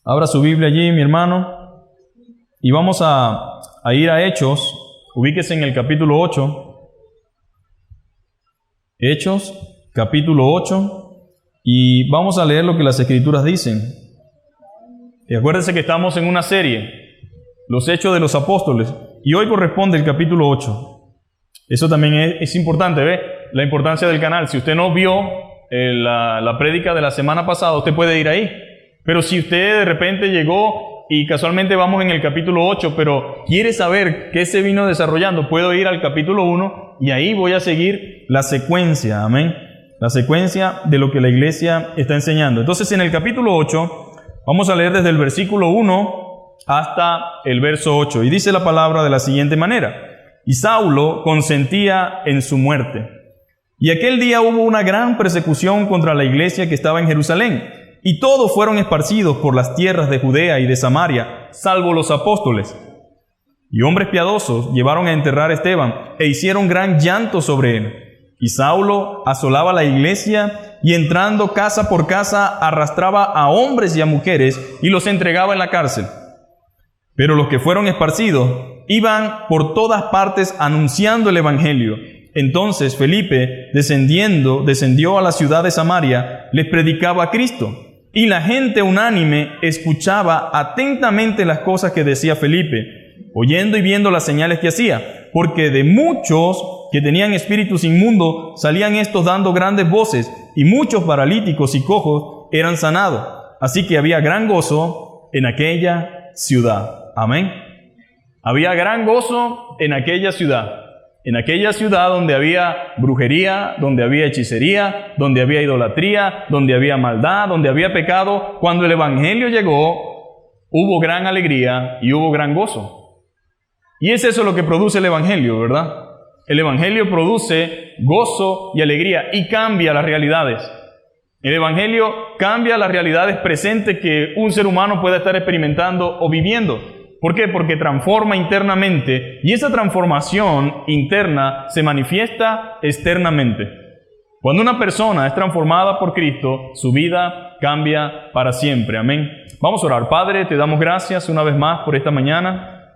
Abra su Biblia allí, mi hermano, y vamos a ir a Hechos. Ubíquese en el capítulo 8. Hechos, capítulo 8, y vamos a leer lo que las Escrituras dicen. Y acuérdense que estamos en una serie, los Hechos de los Apóstoles, y hoy corresponde el capítulo 8. Eso también es importante, ¿ve? La importancia del canal. Si usted no vio la prédica de la semana pasada, usted puede ir ahí. Pero si usted de repente llegó y casualmente vamos en el capítulo 8, pero quiere saber qué se vino desarrollando, puedo ir al capítulo 1 y ahí voy a seguir la secuencia, amén, la secuencia de lo que la iglesia está enseñando. Entonces, en el capítulo 8, vamos a leer desde el versículo 1 hasta el verso 8, y dice la palabra de la siguiente manera: y Saulo consentía en su muerte. Y aquel día hubo una gran persecución contra la iglesia que estaba en Jerusalén, y todos fueron esparcidos por las tierras de Judea y de Samaria, salvo los apóstoles. Y hombres piadosos llevaron a enterrar a Esteban, e hicieron gran llanto sobre él. Y Saulo asolaba la iglesia, y entrando casa por casa, arrastraba a hombres y a mujeres, y los entregaba en la cárcel. Pero los que fueron esparcidos iban por todas partes anunciando el evangelio. Entonces Felipe, descendió a la ciudad de Samaria, les predicaba a Cristo. Y la gente unánime escuchaba atentamente las cosas que decía Felipe, oyendo y viendo las señales que hacía, porque de muchos que tenían espíritus inmundos salían estos dando grandes voces, y muchos paralíticos y cojos eran sanados. Así que había gran gozo en aquella ciudad. Amén. Había gran gozo en aquella ciudad. En aquella ciudad donde había brujería, donde había hechicería, donde había idolatría, donde había maldad, donde había pecado, cuando el evangelio llegó, hubo gran alegría y hubo gran gozo. Y es eso lo que produce el evangelio, ¿verdad? El evangelio produce gozo y alegría y cambia las realidades. El evangelio cambia las realidades presentes que un ser humano pueda estar experimentando o viviendo. ¿Por qué? Porque transforma internamente, y esa transformación interna se manifiesta externamente. Cuando una persona es transformada por Cristo, su vida cambia para siempre. Amén. Vamos a orar. Padre, te damos gracias una vez más por esta mañana.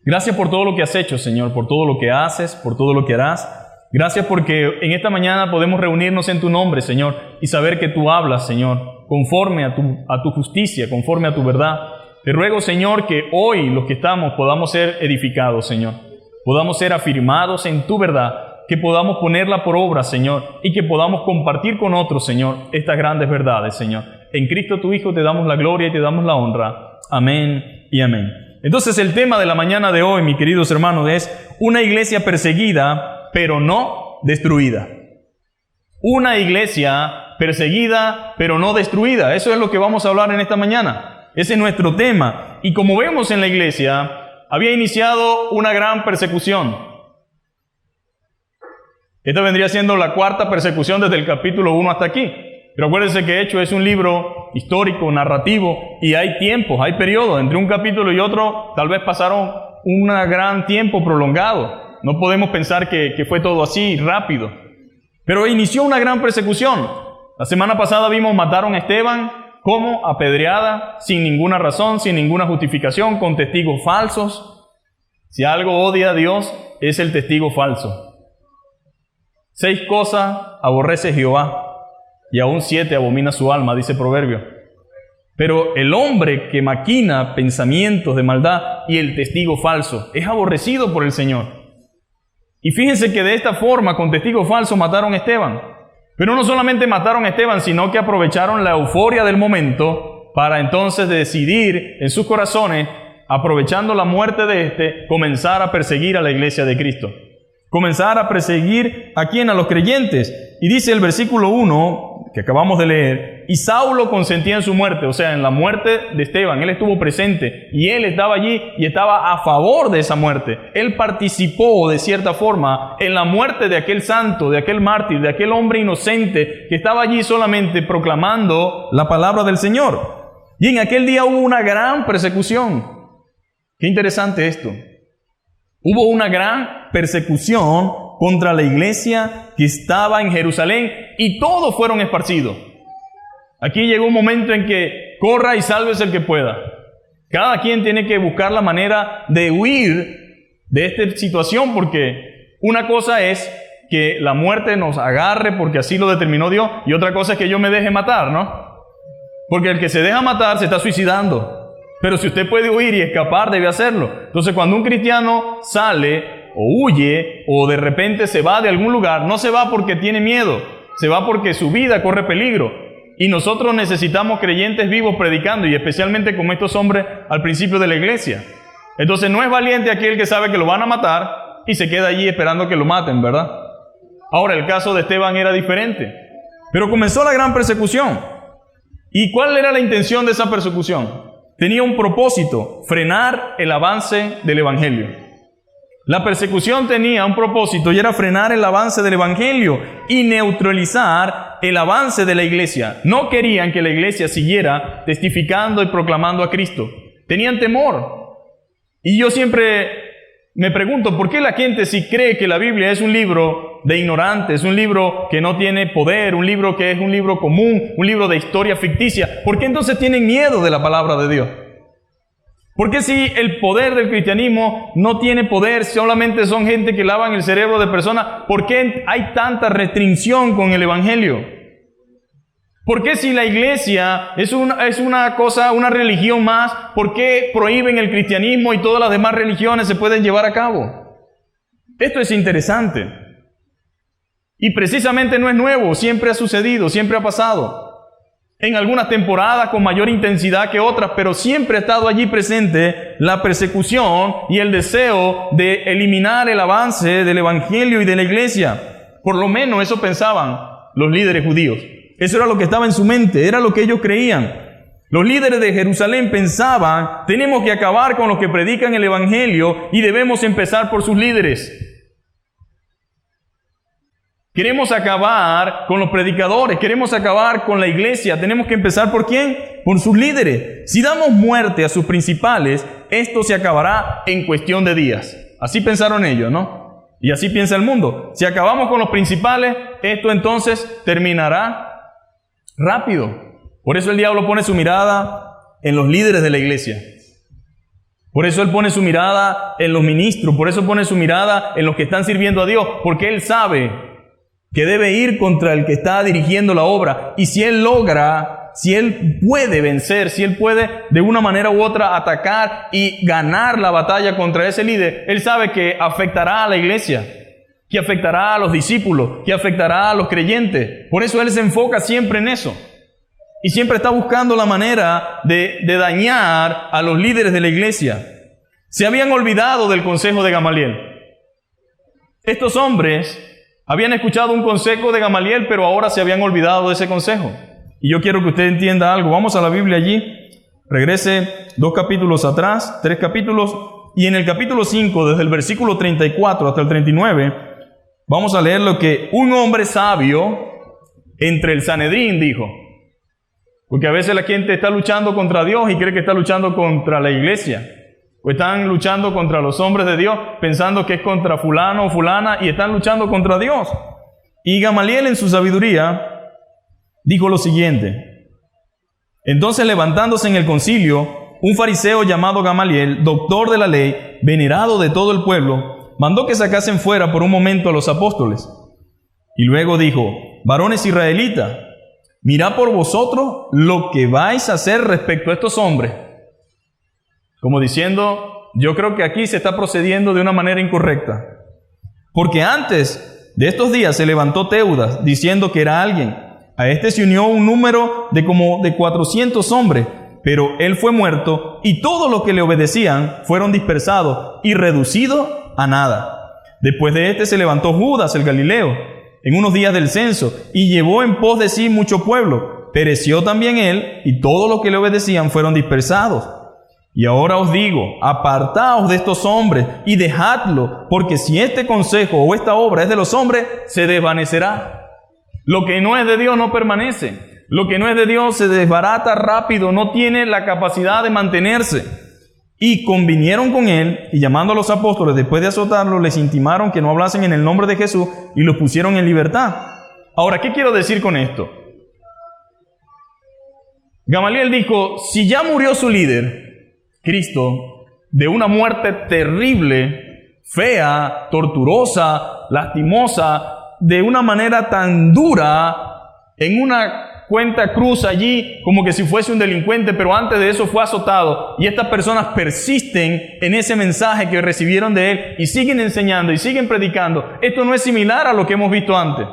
Gracias por todo lo que has hecho, Señor, por todo lo que haces, por todo lo que harás. Gracias porque en esta mañana podemos reunirnos en tu nombre, Señor, y saber que tú hablas, Señor, conforme a tu justicia, conforme a tu verdad. Te ruego, Señor, que hoy los que estamos podamos ser edificados, Señor. Podamos ser afirmados en tu verdad, que podamos ponerla por obra, Señor, y que podamos compartir con otros, Señor, estas grandes verdades, Señor. En Cristo tu Hijo te damos la gloria y te damos la honra. Amén y amén. Entonces el tema de la mañana de hoy, mis queridos hermanos, es una iglesia perseguida, pero no destruida. Una iglesia perseguida, pero no destruida. Eso es lo que vamos a hablar en esta mañana. Ese es nuestro tema. Y como vemos en la iglesia, había iniciado una gran persecución. Esta vendría siendo la cuarta persecución desde el capítulo 1 hasta aquí. Pero acuérdense que Hechos es un libro histórico, narrativo, y hay tiempos, hay periodos. Entre un capítulo y otro, tal vez pasaron un gran tiempo prolongado. No podemos pensar que fue todo así rápido. Pero inició una gran persecución. La semana pasada vimos mataron a Esteban, como apedreada, sin ninguna razón, sin ninguna justificación, con testigos falsos. Si algo odia a Dios, es el testigo falso. 6 cosas aborrece Jehová, y aún 7 abomina su alma, dice Proverbio. Pero el hombre que maquina pensamientos de maldad y el testigo falso es aborrecido por el Señor. Y fíjense que de esta forma, con testigo falso, mataron a Esteban. Pero no solamente mataron a Esteban, sino que aprovecharon la euforia del momento para entonces decidir en sus corazones, aprovechando la muerte de este, comenzar a perseguir a la iglesia de Cristo. Comenzar a perseguir ¿a quién? A los creyentes. Y dice el versículo 1, que acabamos de leer, y Saulo consentía en su muerte, o sea, en la muerte de Esteban. Él estuvo presente y él estaba allí y estaba a favor de esa muerte. Él participó de cierta forma en la muerte de aquel santo, de aquel mártir, de aquel hombre inocente que estaba allí solamente proclamando la palabra del Señor. Y en aquel día hubo una gran persecución. Qué interesante esto. Hubo una gran persecución contra la iglesia que estaba en Jerusalén y todos fueron esparcidos. Aquí llegó un momento en que corra y sálvese el que pueda. Cada quien tiene que buscar la manera de huir de esta situación, porque una cosa es que la muerte nos agarre porque así lo determinó Dios, y otra cosa es que yo me deje matar, ¿no? Porque el que se deja matar se está suicidando. Pero si usted puede huir y escapar, debe hacerlo. Entonces, cuando un cristiano sale o huye o de repente se va de algún lugar, no se va porque tiene miedo, se va porque su vida corre peligro. Y nosotros necesitamos creyentes vivos predicando, y especialmente como estos hombres al principio de la iglesia. Entonces, no es valiente aquel que sabe que lo van a matar y se queda allí esperando que lo maten, ¿verdad? Ahora, el caso de Esteban era diferente. Pero comenzó la gran persecución. ¿Y cuál era la intención de esa persecución? Tenía un propósito: frenar el avance del Evangelio. La persecución tenía un propósito, y era frenar el avance del Evangelio y neutralizar el avance de la iglesia. No querían que la iglesia siguiera testificando y proclamando a Cristo. Tenían temor. Y yo siempre me pregunto, ¿por qué la gente, si cree que la Biblia es un libro de ignorantes, un libro que no tiene poder, un libro que es un libro común, un libro de historia ficticia, ¿por qué entonces tienen miedo de la palabra de Dios? ¿Por qué si el poder del cristianismo no tiene poder, solamente son gente que lavan el cerebro de personas, ¿por qué hay tanta restricción con el Evangelio? ¿Por qué si la iglesia es una religión más, por qué prohíben el cristianismo y todas las demás religiones se pueden llevar a cabo? Esto es interesante. Y precisamente no es nuevo, siempre ha sucedido, siempre ha pasado. En algunas temporadas con mayor intensidad que otras, pero siempre ha estado allí presente la persecución y el deseo de eliminar el avance del Evangelio y de la iglesia. Por lo menos eso pensaban los líderes judíos. Eso era lo que estaba en su mente, era lo que ellos creían. Los líderes de Jerusalén pensaban: tenemos que acabar con los que predican el Evangelio y debemos empezar por sus líderes. Queremos acabar con los predicadores, queremos acabar con la iglesia. ¿Tenemos que empezar por quién? Por sus líderes. Si damos muerte a sus principales, esto se acabará en cuestión de días. Así pensaron ellos, ¿no? Y así piensa el mundo. Si acabamos con los principales, esto entonces terminará rápido. Por eso el diablo pone su mirada en los líderes de la iglesia. Por eso él pone su mirada en los ministros. Por eso pone su mirada en los que están sirviendo a Dios. Porque él sabe que debe ir contra el que está dirigiendo la obra. Y si él logra, si él puede vencer, si él puede de una manera u otra atacar y ganar la batalla contra ese líder, él sabe que afectará a la iglesia, que afectará a los discípulos, que afectará a los creyentes. Por eso él se enfoca siempre en eso. Y siempre está buscando la manera de dañar a los líderes de la iglesia. Se habían olvidado del consejo de Gamaliel. Estos hombres habían escuchado un consejo de Gamaliel, pero ahora se habían olvidado de ese consejo. Y yo quiero que usted entienda algo. Vamos a la Biblia allí. Regrese 2 capítulos atrás, 3 capítulos. Y en el capítulo 5, desde el versículo 34 hasta el 39, vamos a leer lo que un hombre sabio entre el Sanedrín dijo. Porque a veces la gente está luchando contra Dios y cree que está luchando contra la iglesia. O están luchando contra los hombres de Dios, pensando que es contra fulano o fulana, y están luchando contra Dios. Y Gamaliel, en su sabiduría, dijo lo siguiente: entonces, levantándose en el concilio, un fariseo llamado Gamaliel, doctor de la ley, venerado de todo el pueblo, mandó que sacasen fuera por un momento a los apóstoles. Y luego dijo: varones israelitas, mirad por vosotros lo que vais a hacer respecto a estos hombres. Como diciendo, yo creo que aquí se está procediendo de una manera incorrecta. Porque antes de estos días se levantó Teudas, diciendo que era alguien. A este se unió un número de como de 400 hombres, pero él fue muerto, y todos los que le obedecían fueron dispersados y reducidos a nada. Después de este se levantó Judas el Galileo, en unos días del censo, y llevó en pos de sí mucho pueblo. Pereció también él, y todos los que le obedecían fueron dispersados. Y ahora os digo, apartaos de estos hombres y dejadlo, porque si este consejo o esta obra es de los hombres, se desvanecerá. Lo que no es de Dios no permanece. Lo que no es de Dios se desbarata rápido, no tiene la capacidad de mantenerse. Y convinieron con él, y llamando a los apóstoles, después de azotarlos, les intimaron que no hablasen en el nombre de Jesús, y los pusieron en libertad. Ahora, ¿qué quiero decir con esto? Gamaliel dijo, si ya murió su líder, Cristo, de una muerte terrible, fea, torturosa, lastimosa, de una manera tan dura, en una cuenta cruz allí como que si fuese un delincuente, pero antes de eso fue azotado, y estas personas persisten en ese mensaje que recibieron de él y siguen enseñando y siguen predicando. Esto no es similar a lo que hemos visto antes.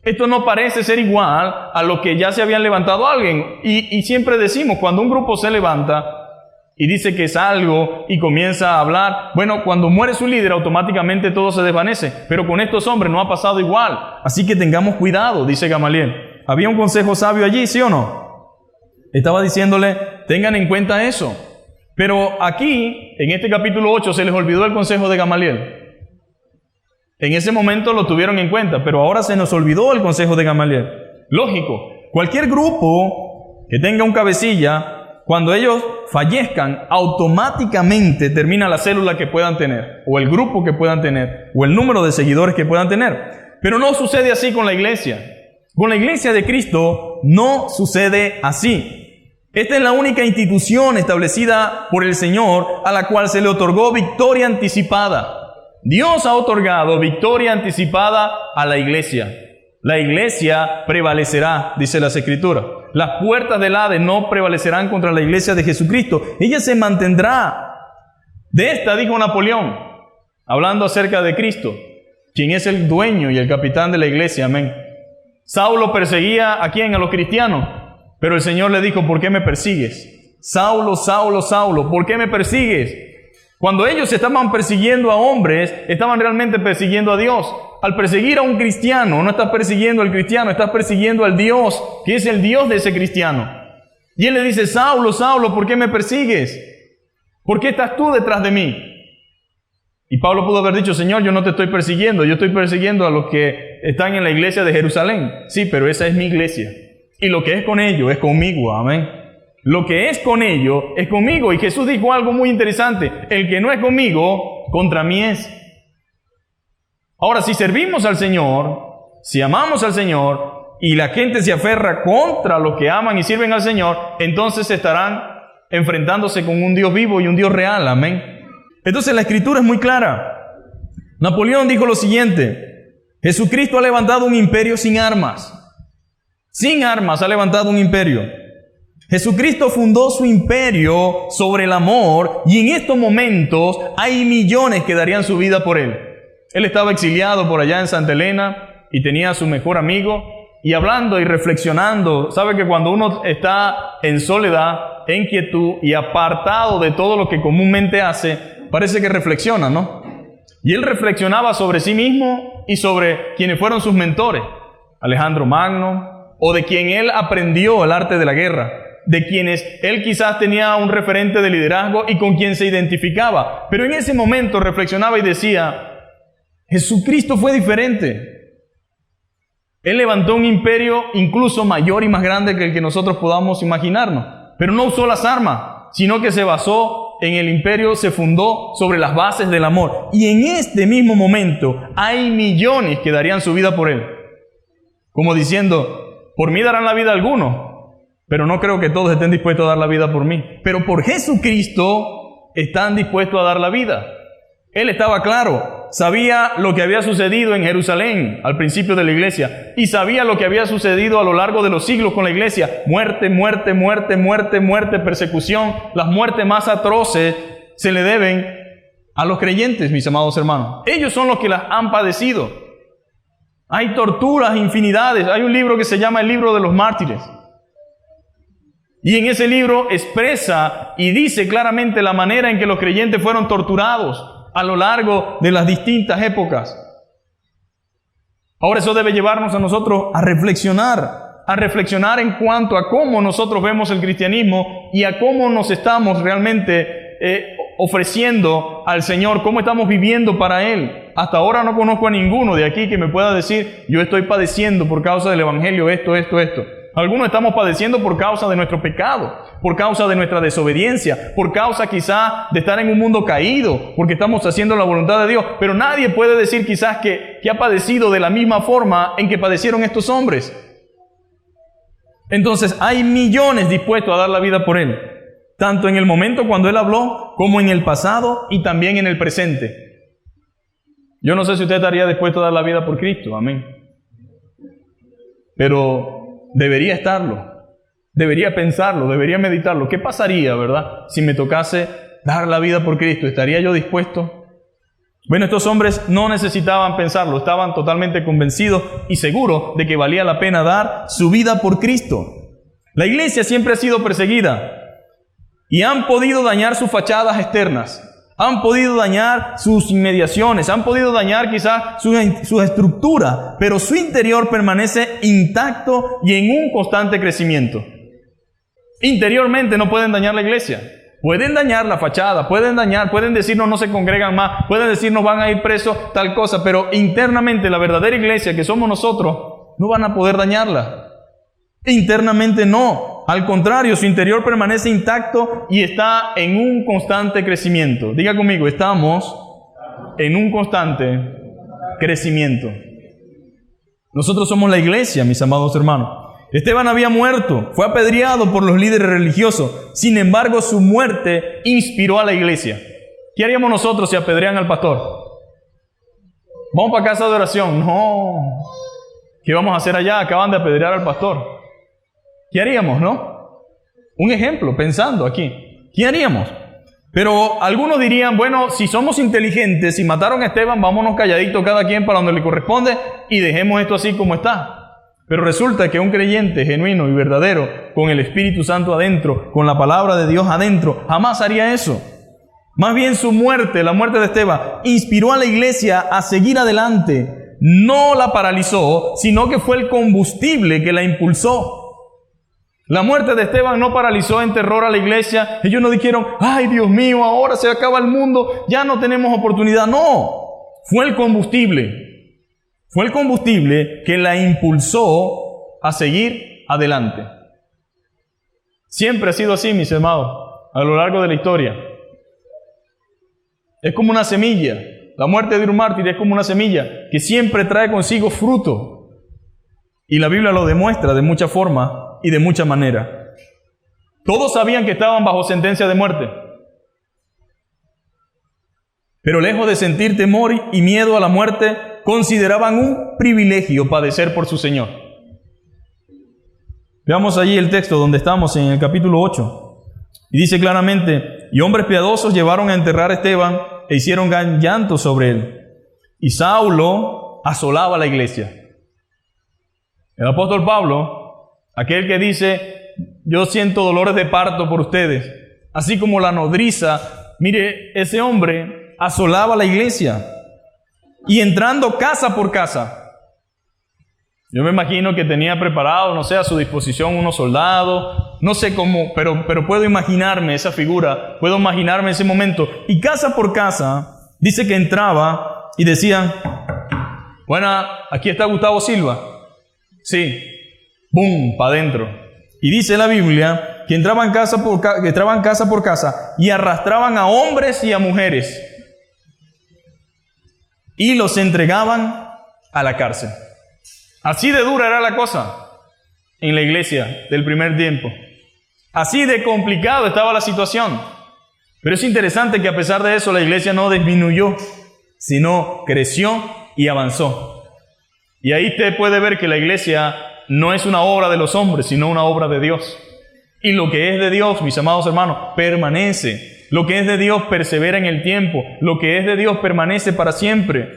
Esto no parece ser igual a lo que ya se habían levantado alguien. Y siempre decimos, cuando un grupo se levanta y dice que es algo y comienza a hablar, bueno, cuando muere su líder automáticamente todo se desvanece, pero con estos hombres no ha pasado igual. Así que tengamos cuidado, dice Gamaliel. ¿Había un consejo sabio allí, sí o no? Estaba diciéndole, tengan en cuenta eso. Pero aquí, en este capítulo 8, se les olvidó el consejo de Gamaliel. En ese momento lo tuvieron en cuenta, pero ahora se nos olvidó el consejo de Gamaliel. Lógico, cualquier grupo que tenga un cabecilla, cuando ellos fallezcan, automáticamente termina la célula que puedan tener, o el grupo que puedan tener, o el número de seguidores que puedan tener. Pero no sucede así con la iglesia. Con la iglesia de Cristo no sucede así. Esta es la única institución establecida por el Señor a la cual se le otorgó victoria anticipada. Dios ha otorgado victoria anticipada a la iglesia. La iglesia prevalecerá, dice las Escrituras. Las puertas del Hades no prevalecerán contra la iglesia de Jesucristo. Ella se mantendrá. De esta dijo Napoleón, hablando acerca de Cristo, quien es el dueño y el capitán de la iglesia. Amén. Saulo perseguía ¿a quién? A los cristianos. Pero el Señor le dijo, ¿por qué me persigues? Saulo, Saulo, Saulo, ¿por qué me persigues? Cuando ellos estaban persiguiendo a hombres, estaban realmente persiguiendo a Dios. Al perseguir a un cristiano, no estás persiguiendo al cristiano, estás persiguiendo al Dios, que es el Dios de ese cristiano. Y él le dice, Saulo, Saulo, ¿por qué me persigues? ¿Por qué estás tú detrás de mí? Y Pablo pudo haber dicho, Señor, yo no te estoy persiguiendo, yo estoy persiguiendo a los que están en la iglesia de Jerusalén. Sí, pero esa es mi iglesia. Y lo que es con ellos es conmigo, amén. Lo que es con ellos es conmigo. Y Jesús dijo algo muy interesante, el que no es conmigo, contra mí es. Ahora, si servimos al Señor, si amamos al Señor, y la gente se aferra contra los que aman y sirven al Señor, entonces estarán enfrentándose con un Dios vivo y un Dios real, amén. Entonces la Escritura es muy clara. Napoleón dijo lo siguiente, Jesucristo ha levantado un imperio sin armas. Sin armas ha levantado un imperio. Jesucristo fundó su imperio sobre el amor y en estos momentos hay millones que darían su vida por él. Él estaba exiliado por allá en Santa Elena y tenía a su mejor amigo y hablando y reflexionando. Sabe que cuando uno está en soledad, en quietud y apartado de todo lo que comúnmente hace, parece que reflexiona, ¿no? Y él reflexionaba sobre sí mismo y sobre quienes fueron sus mentores, Alejandro Magno, o de quien él aprendió el arte de la guerra, de quienes él quizás tenía un referente de liderazgo y con quien se identificaba. Pero en ese momento reflexionaba y decía, Jesucristo fue diferente. Él levantó un imperio incluso mayor y más grande que el que nosotros podamos imaginarnos. Pero no usó las armas, sino que se basó en el imperio, se fundó sobre las bases del amor. Y en este mismo momento hay millones que darían su vida por él. Como diciendo, por mí darán la vida algunos, pero no creo que todos estén dispuestos a dar la vida por mí. Pero por Jesucristo están dispuestos a dar la vida. Él estaba claro, sabía lo que había sucedido en Jerusalén al principio de la iglesia y sabía lo que había sucedido a lo largo de los siglos con la iglesia. Muerte, muerte, muerte, muerte, muerte, persecución. Las muertes más atroces se le deben a los creyentes, mis amados hermanos. Ellos son los que las han padecido. Hay torturas, infinidades. Hay un libro que se llama el libro de los mártires. Y en ese libro expresa y dice claramente la manera en que los creyentes fueron torturados a lo largo de las distintas épocas. Ahora eso debe llevarnos a nosotros a reflexionar en cuanto a cómo nosotros vemos el cristianismo y a cómo nos estamos realmente ofreciendo al Señor, cómo estamos viviendo para Él. Hasta ahora no conozco a ninguno de aquí que me pueda decir, yo estoy padeciendo por causa del Evangelio esto. Algunos estamos padeciendo por causa de nuestro pecado, por causa de nuestra desobediencia, por causa quizá de estar en un mundo caído, porque estamos haciendo la voluntad de Dios. Pero nadie puede decir quizás que ha padecido de la misma forma en que padecieron estos hombres. Entonces hay millones dispuestos a dar la vida por Él, tanto en el momento cuando Él habló, como en el pasado y también en el presente. Yo no sé si usted estaría dispuesto a dar la vida por Cristo, amén. Pero debería estarlo, debería pensarlo, debería meditarlo. ¿Qué pasaría, verdad, si me tocase dar la vida por Cristo? ¿Estaría yo dispuesto? Bueno, estos hombres no necesitaban pensarlo, estaban totalmente convencidos y seguros de que valía la pena dar su vida por Cristo. La iglesia siempre ha sido perseguida y han podido dañar sus fachadas externas, han podido dañar sus inmediaciones, han podido dañar quizás su estructura, pero su interior permanece intacto y en un constante crecimiento. Interiormente no pueden dañar la iglesia. Pueden dañar la fachada, pueden decirnos no se congregan más, pueden decirnos van a ir presos, tal cosa, pero internamente la verdadera iglesia que somos nosotros, no van a poder dañarla. Internamente no, al contrario, su interior permanece intacto y está en un constante crecimiento. Diga conmigo, estamos en un constante crecimiento. Nosotros somos la iglesia, mis amados hermanos. Esteban había muerto, fue apedreado por los líderes religiosos. Sin embargo, su muerte inspiró a la iglesia. ¿Qué haríamos nosotros si apedrean al pastor? ¿Vamos para casa de oración? No. ¿Qué vamos a hacer allá? Acaban de apedrear al pastor. ¿Qué haríamos, no? Un ejemplo, pensando aquí. ¿Qué haríamos? Pero algunos dirían, bueno, si somos inteligentes, si mataron a Esteban, vámonos calladitos cada quien para donde le corresponde y dejemos esto así como está. Pero resulta que un creyente genuino y verdadero, con el Espíritu Santo adentro, con la palabra de Dios adentro, jamás haría eso. Más bien su muerte, la muerte de Esteban, inspiró a la iglesia a seguir adelante. No la paralizó, sino que fue el combustible que la impulsó. La muerte de Esteban no paralizó en terror a la iglesia. Ellos no dijeron, ay Dios mío, ahora se acaba el mundo, ya no tenemos oportunidad. No, fue el combustible. Fue el combustible que la impulsó a seguir adelante. Siempre ha sido así, mis hermanos, a lo largo de la historia. Es como una semilla. La muerte de un mártir es como una semilla que siempre trae consigo fruto. Y la Biblia lo demuestra de muchas formas y de muchas maneras. Todos sabían que estaban bajo sentencia de muerte. Pero lejos de sentir temor y miedo a la muerte, consideraban un privilegio padecer por su Señor. Veamos allí el texto donde estamos en el capítulo 8. Y dice claramente, y hombres piadosos llevaron a enterrar a Esteban e hicieron gran llanto sobre él. Y Saulo asolaba la iglesia. El apóstol Pablo, aquel que dice, yo siento dolores de parto por ustedes, así como la nodriza, mire, ese hombre asolaba la iglesia. Y entrando casa por casa. Yo me imagino que tenía preparado, no sé, a su disposición unos soldados, no sé cómo, pero puedo imaginarme esa figura, puedo imaginarme ese momento. Y casa por casa, dice que entraba y decía, bueno, aquí está Gustavo Silva. Sí, ¡bum!, para adentro. Y dice la Biblia que entraban casa por casa y arrastraban a hombres y a mujeres. Y los entregaban a la cárcel. Así de dura era la cosa en la iglesia del primer tiempo. Así de complicado estaba la situación. Pero es interesante que a pesar de eso la iglesia no disminuyó, sino creció y avanzó. Y ahí usted puede ver que la iglesia no es una obra de los hombres, sino una obra de Dios. Y lo que es de Dios, mis amados hermanos, permanece. Lo que es de Dios persevera en el tiempo. Lo que es de Dios permanece para siempre.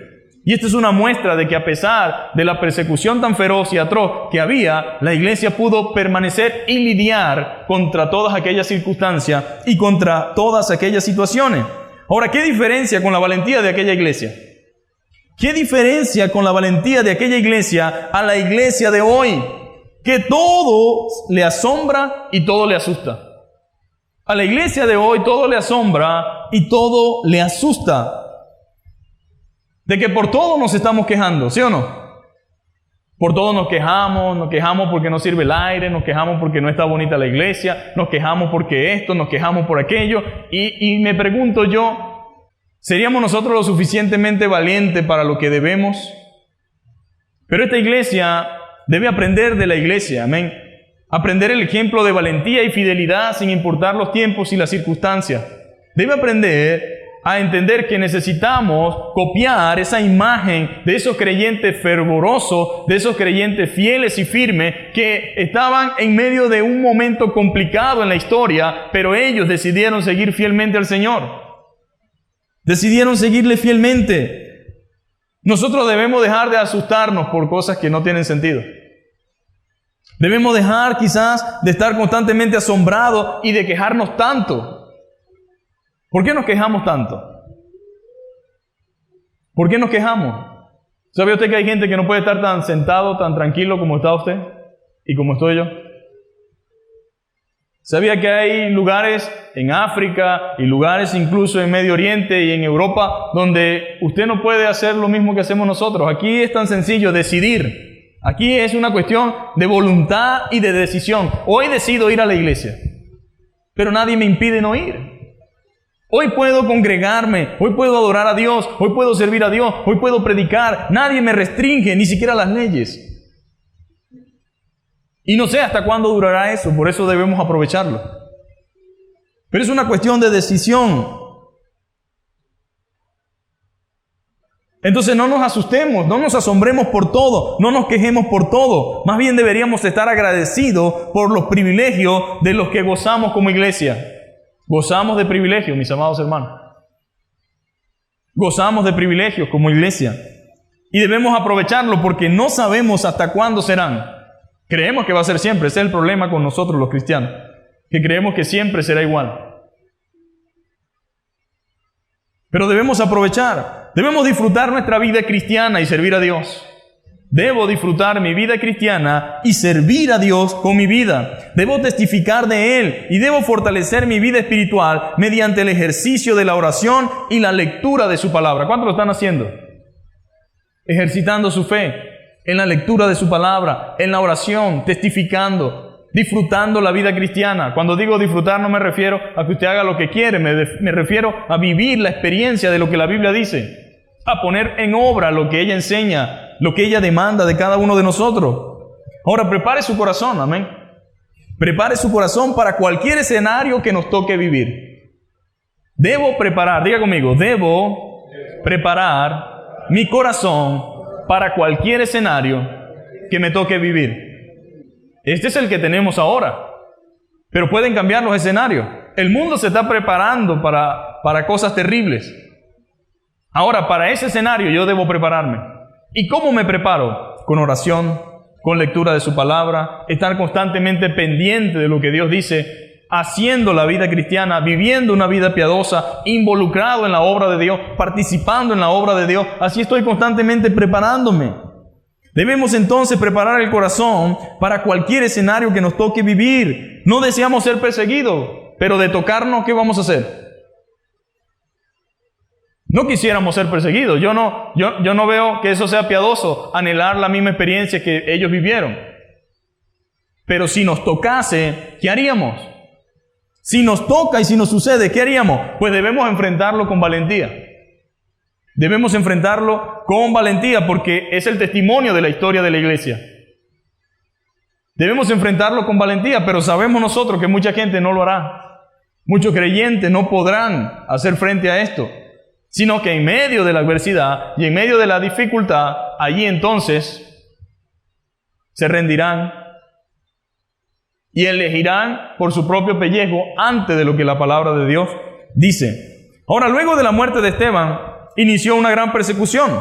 Y esta es una muestra de que a pesar de la persecución tan feroz y atroz que había, la iglesia pudo permanecer y lidiar contra todas aquellas circunstancias y contra todas aquellas situaciones. Ahora, ¿qué diferencia con la valentía de aquella iglesia? ¿Qué diferencia con la valentía de aquella iglesia a la iglesia de hoy? Que todo le asombra y todo le asusta. A la iglesia de hoy todo le asombra y todo le asusta. De que por todo nos estamos quejando, ¿sí o no? Por todo nos quejamos porque no sirve el aire, nos quejamos porque no está bonita la iglesia, nos quejamos porque esto, nos quejamos por aquello. Y me pregunto yo, ¿seríamos nosotros lo suficientemente valientes para lo que debemos? Pero esta iglesia debe aprender de la iglesia, amén. aprender el ejemplo de valentía y fidelidad sin importar los tiempos y las circunstancias. Debe aprender a entender que necesitamos copiar esa imagen de esos creyentes fervorosos, de esos creyentes fieles y firmes que estaban en medio de un momento complicado en la historia, pero ellos decidieron seguir fielmente al Señor. Decidieron seguirle fielmente. Nosotros debemos dejar de asustarnos por cosas que no tienen sentido. Debemos dejar quizás de estar constantemente asombrados y de quejarnos tanto. ¿Por qué nos quejamos tanto? ¿Por qué nos quejamos? ¿Sabe usted que hay gente que no puede estar tan sentado, tan tranquilo como está usted y como estoy yo? ¿Sabía que hay lugares en África y lugares incluso en Medio Oriente y en Europa donde usted no puede hacer lo mismo que hacemos nosotros? Aquí es tan sencillo decidir. Aquí es una cuestión de voluntad y de decisión. Hoy decido ir a la iglesia, pero nadie me impide no ir. Hoy puedo congregarme, hoy puedo adorar a Dios, hoy puedo servir a Dios, hoy puedo predicar. Nadie me restringe, ni siquiera las leyes. Y no sé hasta cuándo durará eso, por eso debemos aprovecharlo. Pero es una cuestión de decisión. Entonces no nos asustemos, no nos asombremos por todo, no nos quejemos por todo. Más bien deberíamos estar agradecidos por los privilegios de los que gozamos como iglesia. Gozamos de privilegios, mis amados hermanos. Gozamos de privilegios como iglesia. Y debemos aprovecharlo porque no sabemos hasta cuándo serán. Creemos que va a ser siempre. Ese es el problema con nosotros los cristianos. Que creemos que siempre será igual. Pero debemos aprovechar. Debemos disfrutar nuestra vida cristiana y servir a Dios. Debo disfrutar mi vida cristiana y servir a Dios con mi vida. Debo testificar de Él y debo fortalecer mi vida espiritual mediante el ejercicio de la oración y la lectura de su palabra. ¿Cuántos lo están haciendo? Ejercitando su fe en la lectura de su palabra, en la oración, testificando, disfrutando la vida cristiana. Cuando digo disfrutar no me refiero a que usted haga lo que quiere, me refiero a vivir la experiencia de lo que la Biblia dice. A poner en obra lo que ella enseña, lo que ella demanda de cada uno de nosotros. Ahora prepare su corazón, amén. Prepare su corazón para cualquier escenario que nos toque vivir. Debo preparar, diga conmigo, debo preparar mi corazón para cualquier escenario que me toque vivir. Este es el que tenemos ahora, pero pueden cambiar los escenarios. El mundo se está preparando para cosas terribles. Ahora, para ese escenario yo debo prepararme. ¿Y cómo me preparo? Con oración, con lectura de su palabra, estar constantemente pendiente de lo que Dios dice, haciendo la vida cristiana, viviendo una vida piadosa, involucrado en la obra de Dios, participando en la obra de Dios. Así estoy constantemente preparándome. Debemos entonces preparar el corazón para cualquier escenario que nos toque vivir. No deseamos ser perseguidos, pero de tocarnos, ¿qué vamos a hacer? No quisiéramos ser perseguidos. Yo no veo que eso sea piadoso, anhelar la misma experiencia que ellos vivieron. Pero si nos tocase, ¿qué haríamos? Si nos toca y si nos sucede, ¿qué haríamos? Pues debemos enfrentarlo con valentía. Debemos enfrentarlo con valentía porque es el testimonio de la historia de la iglesia. Debemos enfrentarlo con valentía, pero sabemos nosotros que mucha gente no lo hará. Muchos creyentes no podrán hacer frente a esto, sino que en medio de la adversidad y en medio de la dificultad, allí entonces se rendirán y elegirán por su propio pellejo antes de lo que la palabra de Dios dice. Ahora, luego de la muerte de Esteban, inició una gran persecución.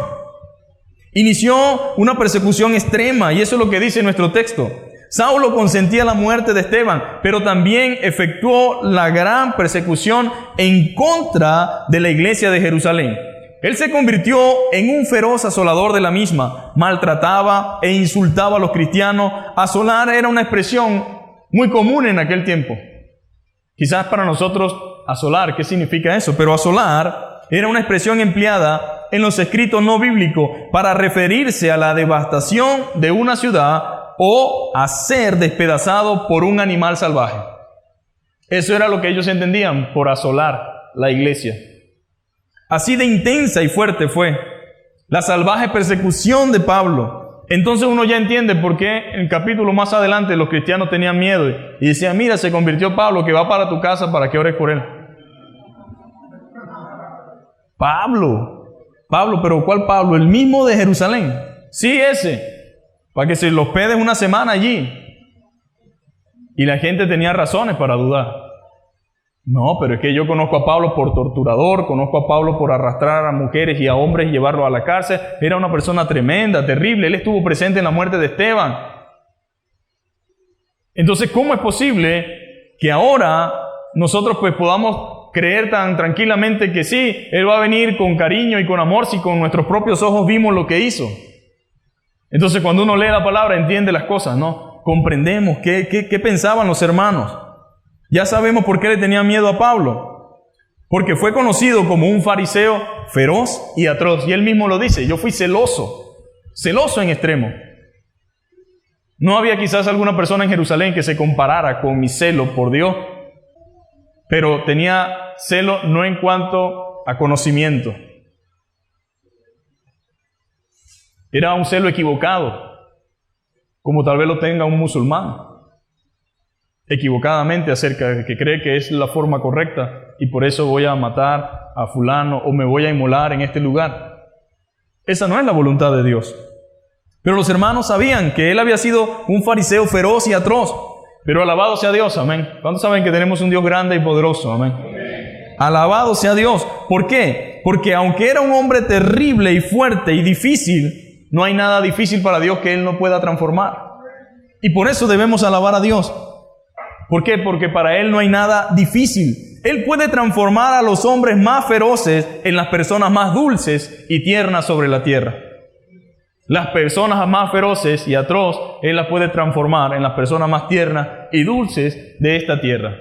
Inició una persecución extrema, y eso es lo que dice nuestro texto. Saulo consentía la muerte de Esteban, pero también efectuó la gran persecución en contra de la iglesia de Jerusalén. Él se convirtió en un feroz asolador de la misma, maltrataba e insultaba a los cristianos. Asolar era una expresión muy común en aquel tiempo. Quizás para nosotros, asolar, ¿qué significa eso? Pero asolar era una expresión empleada en los escritos no bíblicos para referirse a la devastación de una ciudad o a ser despedazado por un animal salvaje. Eso era lo que ellos entendían por asolar la iglesia. Así de intensa y fuerte fue la salvaje persecución de Pablo Entonces uno ya entiende por qué en el capítulo más adelante los cristianos tenían miedo y decían, mira, se convirtió Pablo, que va para tu casa para que ores por él. Pablo, pero ¿cuál Pablo? El mismo de Jerusalén. Sí, ese, para que se lo hospedes una semana allí. Y la gente tenía razones para dudar. No, pero es que yo conozco a Pablo por torturador, conozco a Pablo por arrastrar a mujeres y a hombres y llevarlos a la cárcel. Era una persona tremenda, terrible. Él estuvo presente en la muerte de Esteban. Entonces, ¿cómo es posible que ahora nosotros pues podamos creer tan tranquilamente que sí, Él va a venir con cariño y con amor si con nuestros propios ojos vimos lo que hizo? Entonces, cuando uno lee la palabra, entiende las cosas, ¿no? Comprendemos qué pensaban los hermanos. Ya sabemos por qué le tenían miedo a Pablo. Porque fue conocido como un fariseo feroz y atroz. Y él mismo lo dice, yo fui celoso en extremo. No había quizás alguna persona en Jerusalén que se comparara con mi celo por Dios, pero tenía celo no en cuanto a conocimiento. Era un celo equivocado, como tal vez lo tenga un musulmán, equivocadamente acerca de que cree que es la forma correcta y por eso voy a matar a fulano o me voy a inmolar en este lugar. Esa no es la voluntad de Dios. Pero los hermanos sabían que él había sido un fariseo feroz y atroz. Pero alabado sea Dios, amén. ¿Cuántos saben que tenemos un Dios grande y poderoso? Amén. Alabado sea Dios. ¿Por qué? Porque aunque era un hombre terrible y fuerte y difícil, no hay nada difícil para Dios que Él no pueda transformar. Y por eso debemos alabar a Dios. ¿Por qué? Porque para Él no hay nada difícil. Él puede transformar a los hombres más feroces en las personas más dulces y tiernas sobre la tierra. Las personas más feroces y atroz, Él las puede transformar en las personas más tiernas y dulces de esta tierra.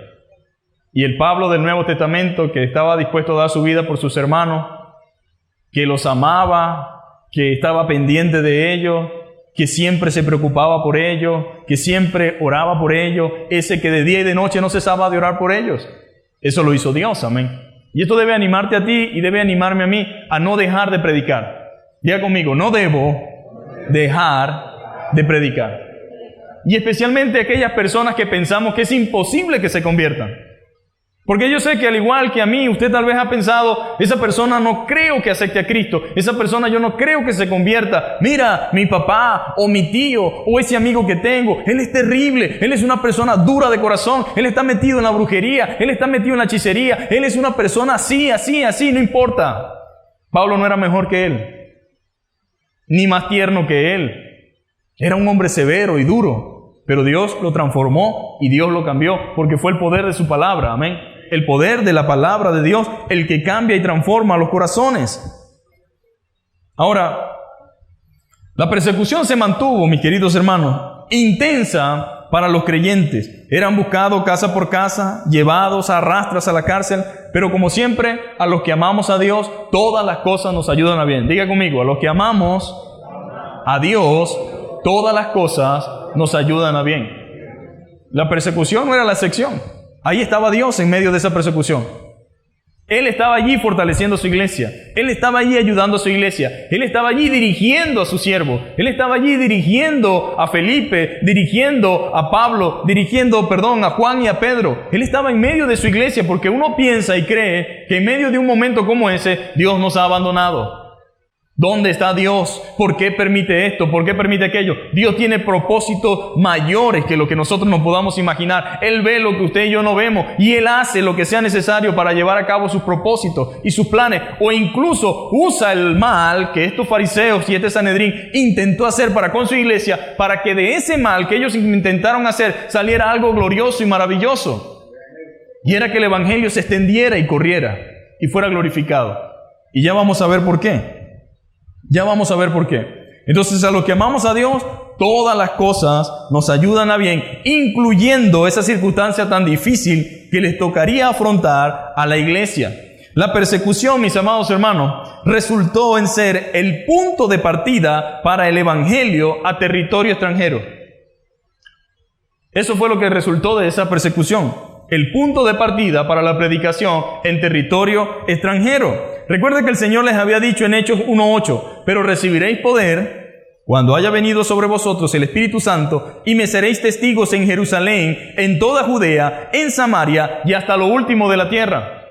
Y el Pablo del Nuevo Testamento, que estaba dispuesto a dar su vida por sus hermanos, que los amaba, que estaba pendiente de ellos, que siempre se preocupaba por ellos, que siempre oraba por ellos, ese que de día y de noche no cesaba de orar por ellos. Eso lo hizo Dios, amén. Y esto debe animarte a ti y debe animarme a mí a no dejar de predicar. Diga conmigo, no debo dejar de predicar. Y especialmente aquellas personas que pensamos que es imposible que se conviertan. Porque yo sé que al igual que a mí, usted tal vez ha pensado, esa persona no creo que acepte a Cristo, esa persona yo no creo que se convierta. Mira, mi papá o mi tío o ese amigo que tengo, él es terrible, él es una persona dura de corazón, él está metido en la brujería, él está metido en la hechicería, él es una persona así, no importa. Pablo no era mejor que él, ni más tierno que él. Era un hombre severo y duro, pero Dios lo transformó y Dios lo cambió, porque fue el poder de su palabra, amén. El poder de la palabra de Dios, el que cambia y transforma los corazones. Ahora, la persecución se mantuvo, mis queridos hermanos, intensa para los creyentes. Eran buscados casa por casa, llevados a arrastras a la cárcel, pero como siempre, a los que amamos a Dios, todas las cosas nos ayudan a bien. Diga conmigo, a los que amamos a Dios, todas las cosas nos ayudan a bien. La persecución no era la excepción. Ahí estaba Dios en medio de esa persecución. Él estaba allí fortaleciendo su iglesia. Él estaba allí ayudando a su iglesia. Él estaba allí dirigiendo a su siervo. Él estaba allí dirigiendo a Felipe, dirigiendo a Pablo, a Juan y a Pedro. Él estaba en medio de su iglesia porque uno piensa y cree que en medio de un momento como ese, Dios nos ha abandonado. ¿Dónde está Dios? ¿Por qué permite esto? ¿Por qué permite aquello? Dios tiene propósitos mayores que lo que nosotros nos podamos imaginar. Él ve lo que usted y yo no vemos y Él hace lo que sea necesario para llevar a cabo sus propósitos y sus planes, o incluso usa el mal que estos fariseos y este Sanedrín intentó hacer para con su iglesia, para que de ese mal que ellos intentaron hacer saliera algo glorioso y maravilloso, y era que el evangelio se extendiera y corriera y fuera glorificado. Y ya vamos a ver por qué. Entonces, a los que amamos a Dios, todas las cosas nos ayudan a bien, incluyendo esa circunstancia tan difícil que les tocaría afrontar a la iglesia. La persecución, mis amados hermanos, resultó en ser el punto de partida para el evangelio a territorio extranjero. Eso fue lo que resultó de esa persecución. El punto de partida para la predicación en territorio extranjero. Recuerda que el Señor les había dicho en Hechos 1:8, pero recibiréis poder cuando haya venido sobre vosotros el Espíritu Santo, y me seréis testigos en Jerusalén, en toda Judea, en Samaria y hasta lo último de la tierra.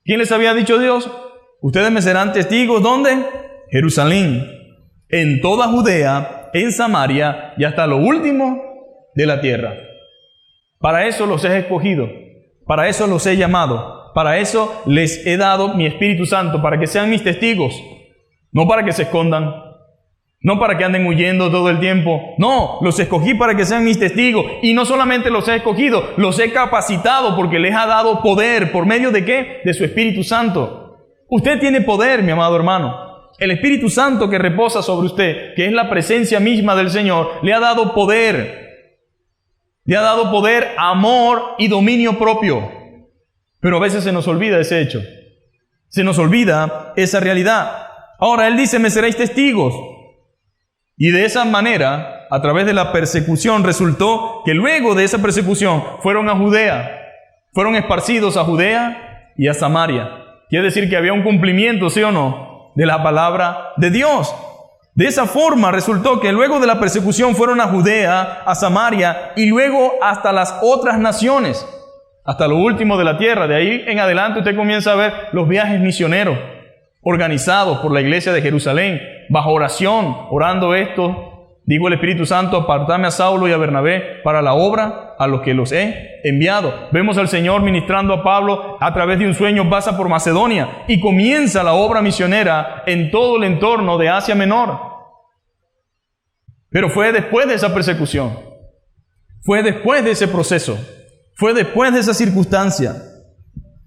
¿Quién les había dicho Dios? Ustedes me serán testigos, ¿dónde? Jerusalén, en toda Judea, en Samaria y hasta lo último de la tierra. Para eso los he escogido, para eso los he llamado, para eso les he dado mi Espíritu Santo, para que sean mis testigos, no para que se escondan. No para que anden huyendo todo el tiempo. No, los escogí para que sean mis testigos. Y no solamente los he escogido, los he capacitado porque les ha dado poder. ¿Por medio de qué? De su Espíritu Santo. Usted tiene poder, mi amado hermano. El Espíritu Santo que reposa sobre usted, que es la presencia misma del Señor, le ha dado poder. Le ha dado poder, amor y dominio propio. Pero a veces se nos olvida ese hecho. Se nos olvida esa realidad. Ahora Él dice, me seréis testigos. Y de esa manera, a través de la persecución, resultó que luego de esa persecución fueron a Judea, fueron esparcidos a Judea y a Samaria. Quiere decir que había un cumplimiento, ¿sí o no?, de la palabra de Dios. De esa forma resultó que luego de la persecución fueron a Judea, a Samaria y luego hasta las otras naciones, hasta lo último de la tierra. De ahí en adelante usted comienza a ver los viajes misioneros organizados por la iglesia de Jerusalén, bajo oración, orando esto, digo el Espíritu Santo, apartadme a Saulo y a Bernabé para la obra a los que los he enviado. Vemos al Señor ministrando a Pablo a través de un sueño, pasa por Macedonia y comienza la obra misionera en todo el entorno de Asia Menor. Pero fue después de esa persecución, fue después de ese proceso, fue después de esa circunstancia,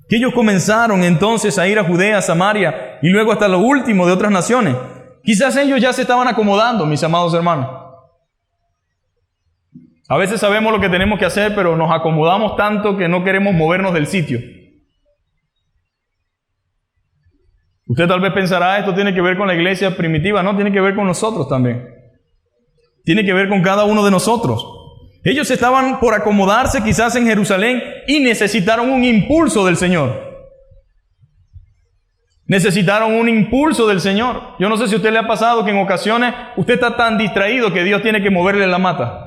que ellos comenzaron entonces a ir a Judea, a Samaria y luego hasta lo último de otras naciones. Quizás ellos ya se estaban acomodando, mis amados hermanos. A veces sabemos lo que tenemos que hacer, pero nos acomodamos tanto que no queremos movernos del sitio. Usted tal vez pensará, esto tiene que ver con la iglesia primitiva. No, tiene que ver con nosotros también. Tiene que ver con cada uno de nosotros. Ellos estaban por acomodarse quizás en Jerusalén y necesitaron un impulso del Señor. Necesitaron un impulso del Señor. Yo no sé si a usted le ha pasado que en ocasiones usted está tan distraído que Dios tiene que moverle la mata.